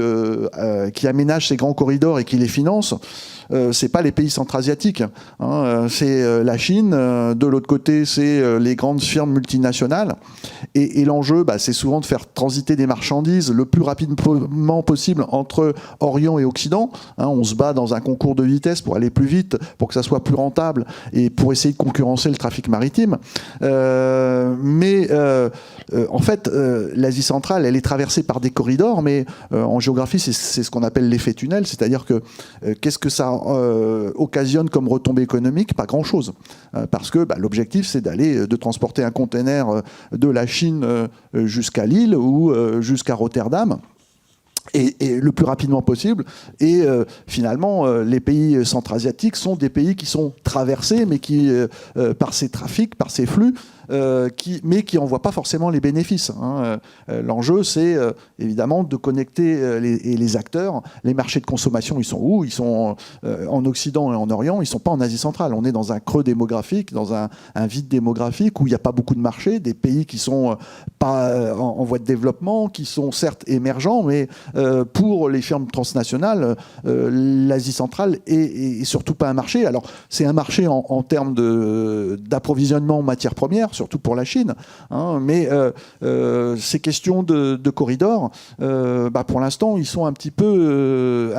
aménagent ces grands corridors et qui les financent, c'est pas les pays centra-asiatiques, hein, c'est la Chine, de l'autre côté c'est les grandes firmes multinationales, et l'enjeu c'est souvent de faire transiter des marchandises le plus rapidement possible entre Orient et Occident, hein, on se bat dans un concours de vitesse pour aller plus vite, pour que ça soit plus rentable et pour essayer de concurrencer le trafic maritime, mais en fait l'Asie centrale elle est traversée par des corridors, mais en géographie c'est ce qu'on appelle l'effet tunnel, c'est-à-dire que qu'est-ce que ça occasionne comme retombée économique? Pas grand-chose, parce que l'objectif c'est de transporter un container de la Chine jusqu'à Lille ou jusqu'à Rotterdam, et le plus rapidement possible. Et finalement, les pays centra-asiatiques sont des pays qui sont traversés, mais qui, par ces trafics, par ces flux, mais qui n'en voient pas forcément les bénéfices, hein. L'enjeu, c'est évidemment de connecter les acteurs. Les marchés de consommation, ils sont où? Ils sont en Occident et en Orient, ils ne sont pas en Asie centrale. On est dans un creux démographique, dans un vide démographique où il n'y a pas beaucoup de marchés, des pays qui sont pas en voie de développement, qui sont certes émergents, mais pour les firmes transnationales, l'Asie centrale est surtout pas un marché. Alors, c'est un marché en termes d'approvisionnement en matières premières, surtout pour la Chine, hein, mais ces questions de corridors, pour l'instant, ils sont un petit peu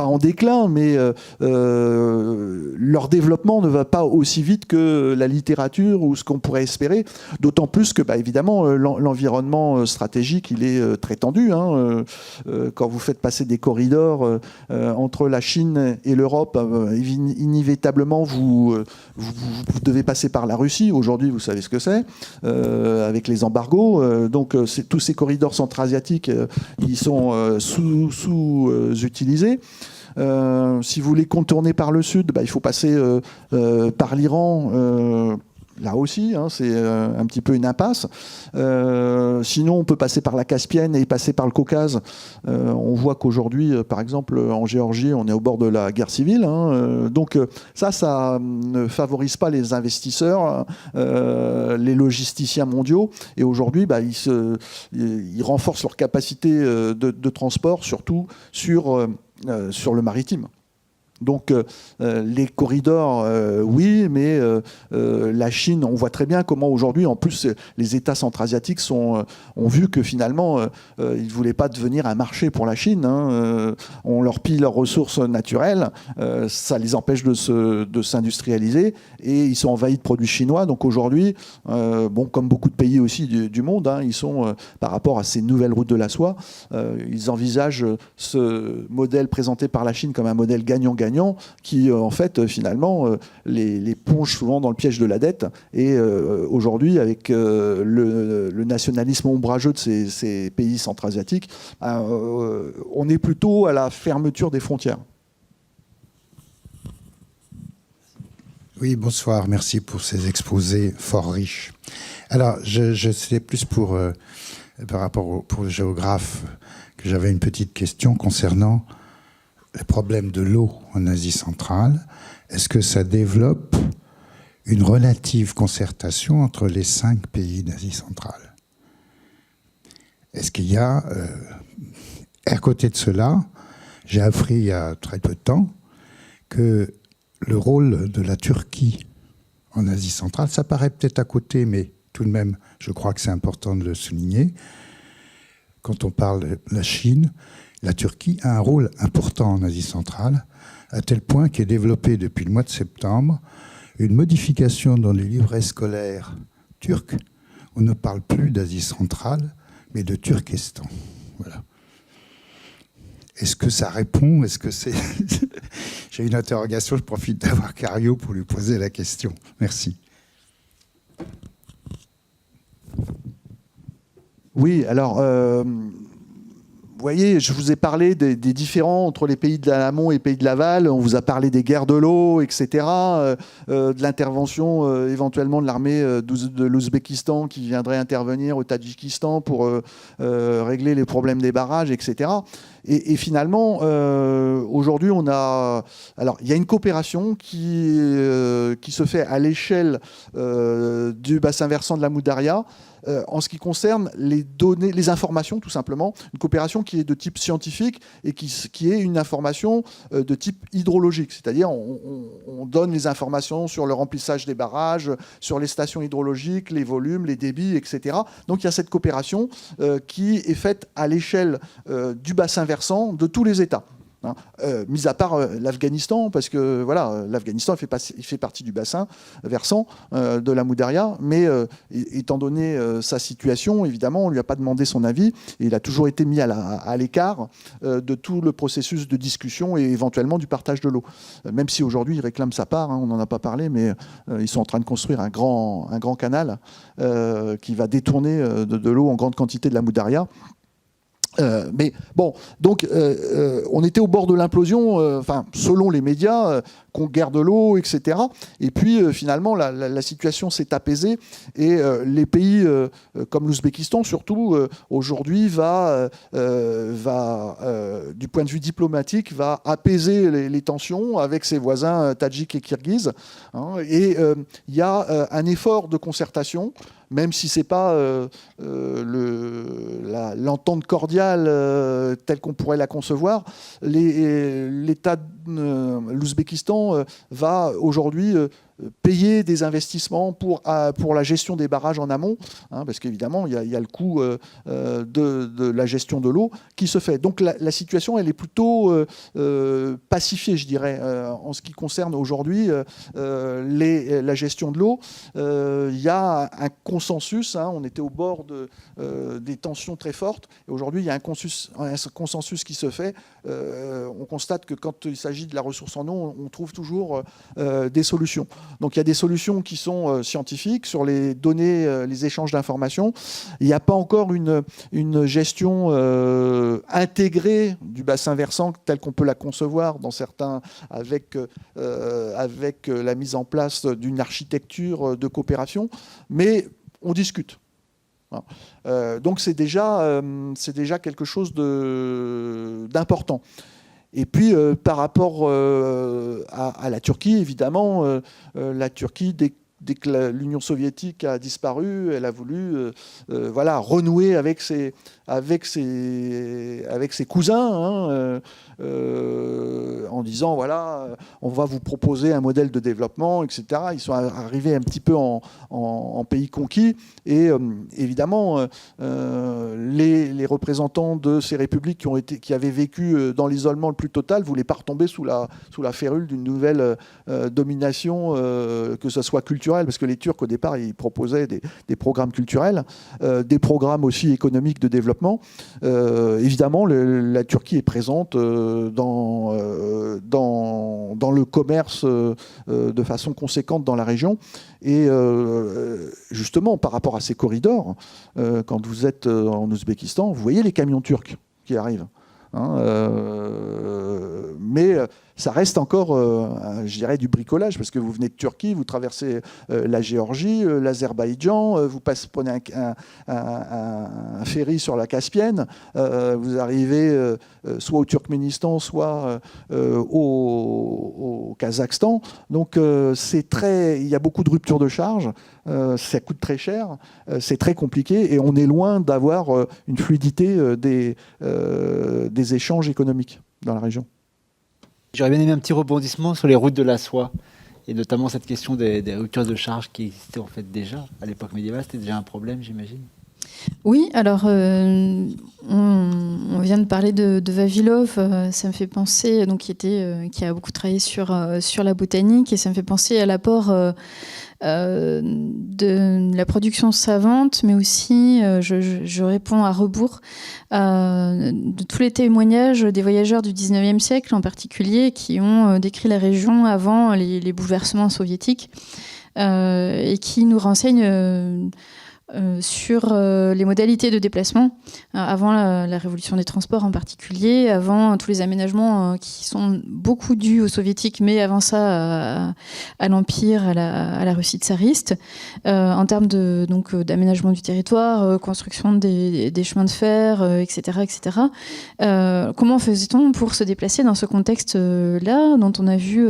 pas en déclin, mais leur développement ne va pas aussi vite que la littérature ou ce qu'on pourrait espérer. D'autant plus que, évidemment, l'environnement stratégique, il est très tendu. Hein. Quand vous faites passer des corridors entre la Chine et l'Europe, inévitablement, vous devez passer par la Russie. Aujourd'hui, vous savez ce que c'est, avec les embargos. Donc, tous ces corridors centra-asiatiques, ils sont sous-utilisés. Si vous voulez contourner par le sud, il faut passer par l'Iran. Là aussi, hein, c'est un petit peu une impasse. Sinon, on peut passer par la Caspienne et passer par le Caucase. On voit qu'aujourd'hui, par exemple, en Géorgie, on est au bord de la guerre civile. Hein. Donc ça ne favorise pas les investisseurs, les logisticiens mondiaux. Et aujourd'hui, ils renforcent leur capacité de transport, surtout sur le maritime. Donc les corridors, oui, mais la Chine, on voit très bien comment aujourd'hui, en plus, les États centra-asiatiques ont vu que finalement, ils ne voulaient pas devenir un marché pour la Chine. Hein. On leur pille leurs ressources naturelles, ça les empêche de s'industrialiser, et ils sont envahis de produits chinois. Donc aujourd'hui, comme beaucoup de pays aussi du monde, hein, ils sont, par rapport à ces nouvelles routes de la soie, ils envisagent ce modèle présenté par la Chine comme un modèle gagnant-gagnant, qui en fait finalement les plonge souvent dans le piège de la dette. Et aujourd'hui, avec le nationalisme ombrageux de ces pays centra-asiatiques, on est plutôt à la fermeture des frontières. Oui, bonsoir, merci pour ces exposés fort riches. Alors, je sais plus par rapport pour le géographe, que j'avais une petite question concernant le problème de l'eau en Asie centrale. Est-ce que ça développe une relative concertation entre les 5 pays d'Asie centrale? Est-ce qu'il y a... à côté de cela, j'ai appris il y a très peu de temps que le rôle de la Turquie en Asie centrale, ça paraît peut-être à côté, mais tout de même, je crois que c'est important de le souligner. Quand on parle de la Chine, la Turquie a un rôle important en Asie centrale, à tel point qu'est développée depuis le mois de septembre une modification dans les livrets scolaires turcs. On ne parle plus d'Asie centrale, mais de Turkestan. Voilà. Est-ce que ça répond? Est-ce que c'est... J'ai une interrogation, je profite d'avoir Cario pour lui poser la question. Merci. Oui, alors... vous voyez, je vous ai parlé des différends entre les pays de l'amont et les pays de l'aval. On vous a parlé des guerres de l'eau, etc. De l'intervention éventuellement de l'armée de l'Ouzbékistan qui viendrait intervenir au Tadjikistan pour régler les problèmes des barrages, etc. Et finalement, aujourd'hui, il y a une coopération qui se fait à l'échelle du bassin versant de la Moudaria. En ce qui concerne les données, les informations, tout simplement, une coopération qui est de type scientifique et qui est une information de type hydrologique, c'est-à-dire on donne les informations sur le remplissage des barrages, sur les stations hydrologiques, les volumes, les débits, etc. Donc il y a cette coopération qui est faite à l'échelle du bassin versant de tous les États. Hein, mis à part l'Afghanistan, parce que voilà, l'Afghanistan il fait partie du bassin versant de la Moudaria, mais étant donné sa situation, évidemment, on ne lui a pas demandé son avis, et il a toujours été mis à l'écart de tout le processus de discussion et éventuellement du partage de l'eau. Même si aujourd'hui il réclame sa part, hein, on n'en a pas parlé, mais ils sont en train de construire un grand canal qui va détourner de l'eau en grande quantité de la Moudaria. Mais bon, donc on était au bord de l'implosion, selon les médias, guerre de l'eau, etc. Et puis finalement, la situation s'est apaisée et les pays comme l'Ouzbékistan, surtout aujourd'hui, va du point de vue diplomatique, va apaiser les tensions avec ses voisins tadjiks et kirghizes. Hein, et il y a un effort de concertation, même si ce n'est pas l'entente cordiale telle qu'on pourrait la concevoir. L'État l'Ouzbékistan va aujourd'hui payer des investissements pour la gestion des barrages en amont, parce qu'évidemment, il y a le coût de la gestion de l'eau qui se fait. Donc la situation, elle est plutôt pacifiée, je dirais, en ce qui concerne aujourd'hui la gestion de l'eau. Il y a un consensus, on était au bord des tensions très fortes, et aujourd'hui, il y a un consensus qui se fait. On constate que quand il s'agit de la ressource en eau, on trouve toujours des solutions. Donc il y a des solutions qui sont scientifiques sur les données, les échanges d'informations. Il n'y a pas encore une gestion intégrée du bassin versant telle qu'on peut la concevoir dans certains, avec la mise en place d'une architecture de coopération, mais on discute. Donc c'est déjà quelque chose d'important. Et puis, par rapport à la Turquie, évidemment, la Turquie, dès que l'Union soviétique a disparu, elle a voulu renouer avec ses cousins, en disant, voilà, on va vous proposer un modèle de développement, etc. Ils sont arrivés un petit peu en pays conquis. Et évidemment, les représentants de ces républiques qui avaient vécu dans l'isolement le plus total ne voulaient pas retomber sous la férule d'une nouvelle domination, que ce soit culturelle, parce que les Turcs, au départ, ils proposaient des programmes culturels, des programmes aussi économiques de développement. Évidemment, la Turquie est présente dans le commerce de façon conséquente dans la région. Et justement, par rapport à ces corridors, quand vous êtes en Ouzbékistan, vous voyez les camions turcs qui arrivent. Mais ça reste encore, je dirais, du bricolage, parce que vous venez de Turquie, vous traversez la Géorgie, l'Azerbaïdjan, vous prenez un ferry sur la Caspienne, vous arrivez soit au Turkménistan, soit au Kazakhstan. Donc il y a beaucoup de ruptures de charge, ça coûte très cher, c'est très compliqué, et on est loin d'avoir une fluidité des échanges économiques dans la région. J'aurais bien aimé un petit rebondissement sur les routes de la soie, et notamment cette question des ruptures de charge qui existaient en fait déjà à l'époque médiévale. C'était déjà un problème, j'imagine. Oui, alors on vient de parler de Vavilov, ça me fait penser, donc qui a beaucoup travaillé sur la botanique, et ça me fait penser à l'apport de la production savante, mais aussi, je réponds à rebours, de tous les témoignages des voyageurs du 19e siècle en particulier, qui ont décrit la région avant les bouleversements soviétiques, et qui nous renseignent sur les modalités de déplacement avant la révolution des transports en particulier, avant tous les aménagements qui sont beaucoup dus aux soviétiques, mais avant ça à l'Empire, à la Russie tsariste, en termes d'aménagement du territoire, construction des chemins de fer, etc. etc. Comment faisait-on pour se déplacer dans ce contexte-là, dont on a vu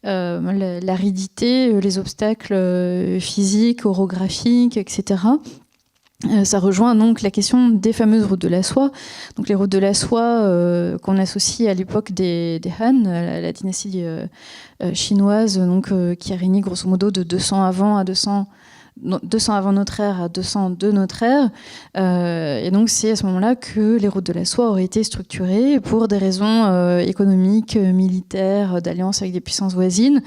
l'aridité, les obstacles physiques, orographiques, etc. Ça rejoint donc la question des fameuses routes de la soie. Donc les routes de la soie qu'on associe à l'époque des Han, la dynastie chinoise, donc qui a régné grosso modo de 200 avant notre ère à 202 notre ère. Et donc c'est à ce moment-là que les routes de la soie auraient été structurées pour des raisons économiques, militaires, d'alliance avec des puissances voisines,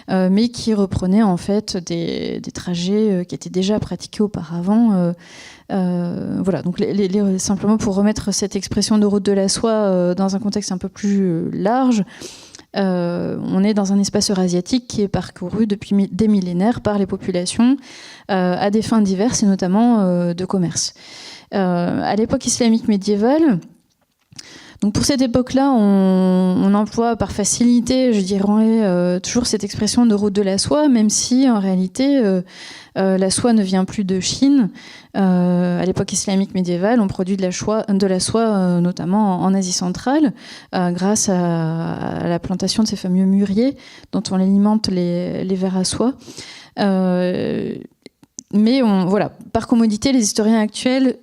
mais qui reprenaient en fait des trajets qui étaient déjà pratiqués auparavant. Voilà, donc simplement pour remettre cette expression de route de la soie dans un contexte un peu plus large, on est dans un espace eurasiatique qui est parcouru depuis des millénaires par les populations à des fins diverses et notamment de commerce. À l'époque islamique médiévale, donc pour cette époque-là, on emploie par facilité, je dirais, toujours cette expression de route de la soie, même si en réalité la soie ne vient plus de Chine. À l'époque islamique médiévale, on produit de la soie notamment en Asie centrale, grâce à la plantation de ces fameux mûriers dont on alimente les vers à soie. Mais voilà, par commodité, les historiens actuels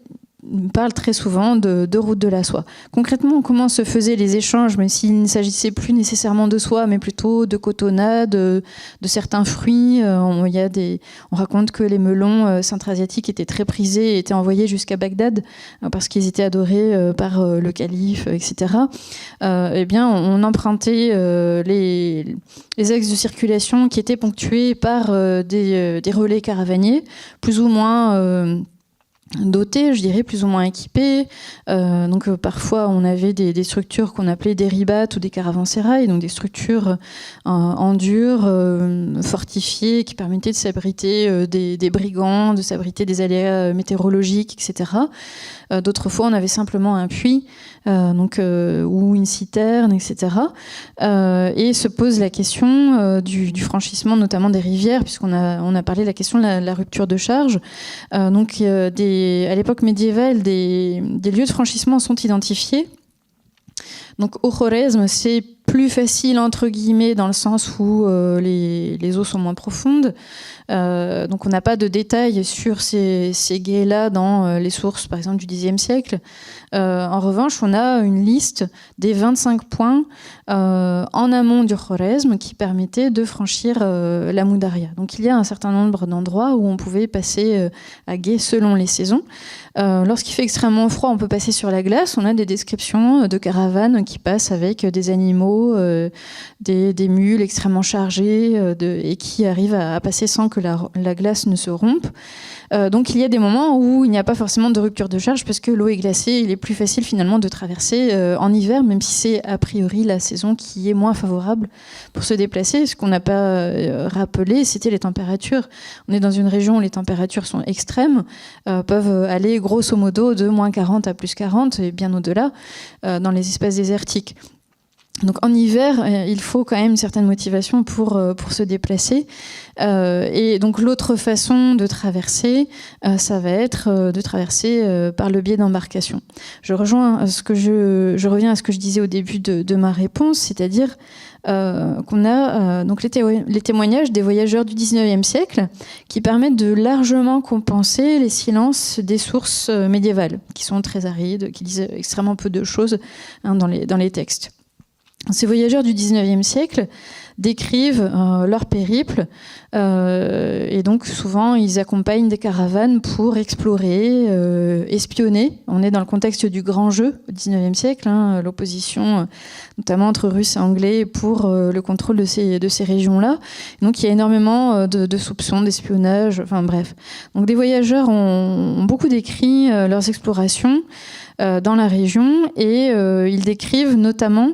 parle très souvent de route de la soie. Concrètement, comment se faisaient les échanges, mais s'il ne s'agissait plus nécessairement de soie, mais plutôt de cotonnade, de certains fruits. On raconte que les melons centra-asiatiques étaient très prisés et étaient envoyés jusqu'à Bagdad parce qu'ils étaient adorés par le calife, etc. Eh bien, on empruntait les axes de circulation qui étaient ponctués par des relais caravaniers, plus ou moins dotés, je dirais, plus ou moins équipés. Donc parfois on avait des structures qu'on appelait des ribats ou des caravansérails, donc des structures en dur, fortifiées, qui permettaient de s'abriter des brigands, de s'abriter des aléas météorologiques, etc. D'autres fois on avait simplement un puits, ou une citerne, etc. Et se pose la question du franchissement, notamment des rivières, puisqu'on a parlé de la question de la rupture de charge. À l'époque médiévale, des lieux de franchissement sont identifiés. Donc au Khorezm, c'est plus facile entre guillemets dans le sens où les eaux sont moins profondes. Donc on n'a pas de détails sur ces gués-là dans les sources, par exemple, du Xe siècle. En revanche, on a une liste des 25 points en amont du Khorezm qui permettaient de franchir la Moudaria. Donc il y a un certain nombre d'endroits où on pouvait passer à gué selon les saisons. Lorsqu'il fait extrêmement froid, on peut passer sur la glace. On a des descriptions de caravanes qui passent avec des animaux, des mules extrêmement chargées et qui arrivent à passer sans que la glace ne se rompe. Donc il y a des moments où il n'y a pas forcément de rupture de charge parce que l'eau est glacée. Il est plus facile finalement de traverser en hiver, même si c'est a priori la saison qui est moins favorable pour se déplacer. Ce qu'on n'a pas rappelé, c'était les températures. On est dans une région où les températures sont extrêmes, peuvent aller grosso modo de moins 40 à plus 40 et bien au-delà dans les espaces désertiques. Donc en hiver, il faut quand même une certaine motivation pour se déplacer. Et donc l'autre façon de traverser, ça va être de traverser par le biais d'embarcations. Je reviens à ce que je disais au début de ma réponse, c'est-à-dire qu'on a donc les témoignages des voyageurs du XIXe siècle qui permettent de largement compenser les silences des sources médiévales, qui sont très arides, qui disent extrêmement peu de choses dans les textes. Ces voyageurs du XIXe siècle décrivent leur périple et donc souvent ils accompagnent des caravanes pour explorer, espionner. On est dans le contexte du grand jeu au XIXe siècle, l'opposition notamment entre Russes et Anglais pour le contrôle de ces régions-là. Donc il y a énormément de soupçons, d'espionnage, enfin bref. Donc des voyageurs ont beaucoup décrit leurs explorations dans la région et ils décrivent notamment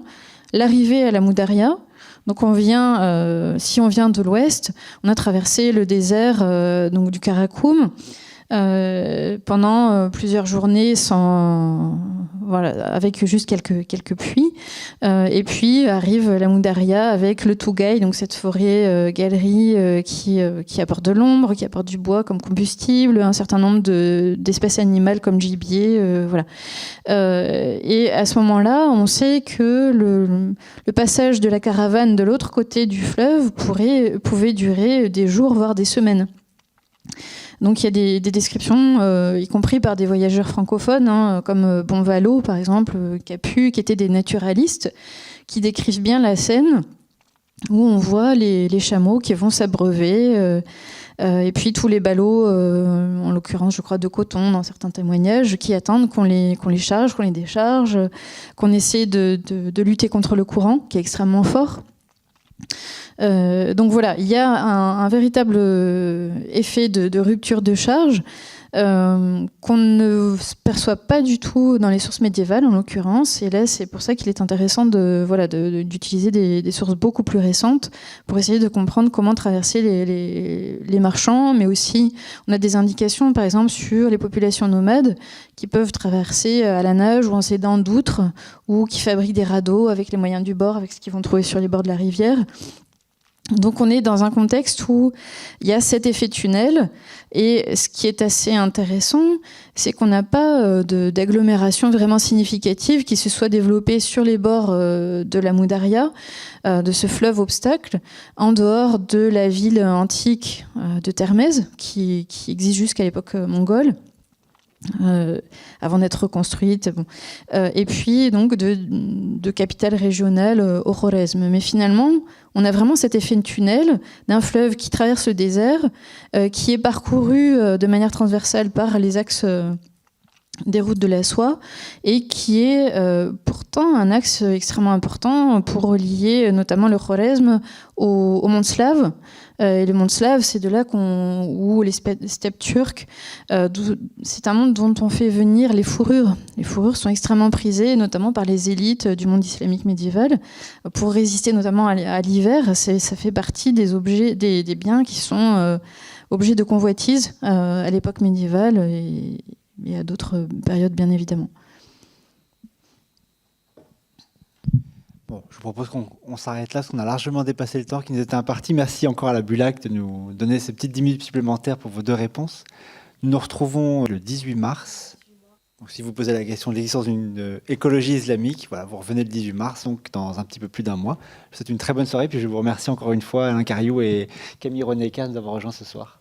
l'arrivée à la Moudaria. Donc si on vient de l'ouest, on a traversé le désert donc du Karakoum pendant plusieurs journées avec juste quelques pluies. Et puis arrive la Moudaria avec le Tougaï, donc cette forêt galerie qui apporte de l'ombre, qui apporte du bois comme combustible, un certain nombre d'espèces animales comme gibier. Et à ce moment-là, on sait que le passage de la caravane de l'autre côté du fleuve pouvait durer des jours, voire des semaines. Donc il y a des descriptions, y compris par des voyageurs francophones, comme Bonvalot par exemple, Capu, qui étaient des naturalistes, qui décrivent bien la scène où on voit les chameaux qui vont s'abreuver, et puis tous les ballots, en l'occurrence je crois de coton dans certains témoignages, qui attendent qu'on les charge, qu'on les décharge, qu'on essaie de lutter contre le courant qui est extrêmement fort. Donc voilà, il y a un véritable effet de rupture de charge qu'on ne perçoit pas du tout dans les sources médiévales en l'occurrence, et là c'est pour ça qu'il est intéressant d'utiliser des sources beaucoup plus récentes pour essayer de comprendre comment traverser les marchands, mais aussi on a des indications par exemple sur les populations nomades qui peuvent traverser à la nage ou en s'aidant d'outres, ou qui fabriquent des radeaux avec les moyens du bord, avec ce qu'ils vont trouver sur les bords de la rivière. Donc on est dans un contexte où il y a cet effet tunnel, et ce qui est assez intéressant, c'est qu'on n'a pas d'agglomération vraiment significative qui se soit développée sur les bords de la Moudaria, de ce fleuve obstacle, en dehors de la ville antique de Termez, qui existe jusqu'à l'époque mongole. avant d'être reconstruite. Bon. Et puis donc de capitale régionale au Khorezm. Mais finalement, on a vraiment cet effet de tunnel d'un fleuve qui traverse le désert, qui est parcouru de manière transversale par les axes des routes de la soie et qui est pourtant un axe extrêmement important pour relier notamment le Khorezm au Mont Slave. Et le Mont Slave, c'est de là où les steppes turques, c'est un monde dont on fait venir les fourrures. Les fourrures sont extrêmement prisées, notamment par les élites du monde islamique médiéval, pour résister notamment à l'hiver. Ça fait partie des objets, des biens qui sont objets de convoitise à l'époque médiévale et à d'autres périodes, bien évidemment. Bon, je vous propose qu'on s'arrête là, parce qu'on a largement dépassé le temps qui nous était imparti. Merci encore à la Bulac de nous donner ces petites 10 minutes supplémentaires pour vos 2 réponses. Nous nous retrouvons le 18 mars. Donc, si vous posez la question de l'existence d'une écologie islamique, voilà, vous revenez le 18 mars, donc dans un petit peu plus d'un mois. Je vous souhaite une très bonne soirée, puis je vous remercie encore une fois, Alain Cariou et Camille Roneka, de nous avoir rejoints ce soir.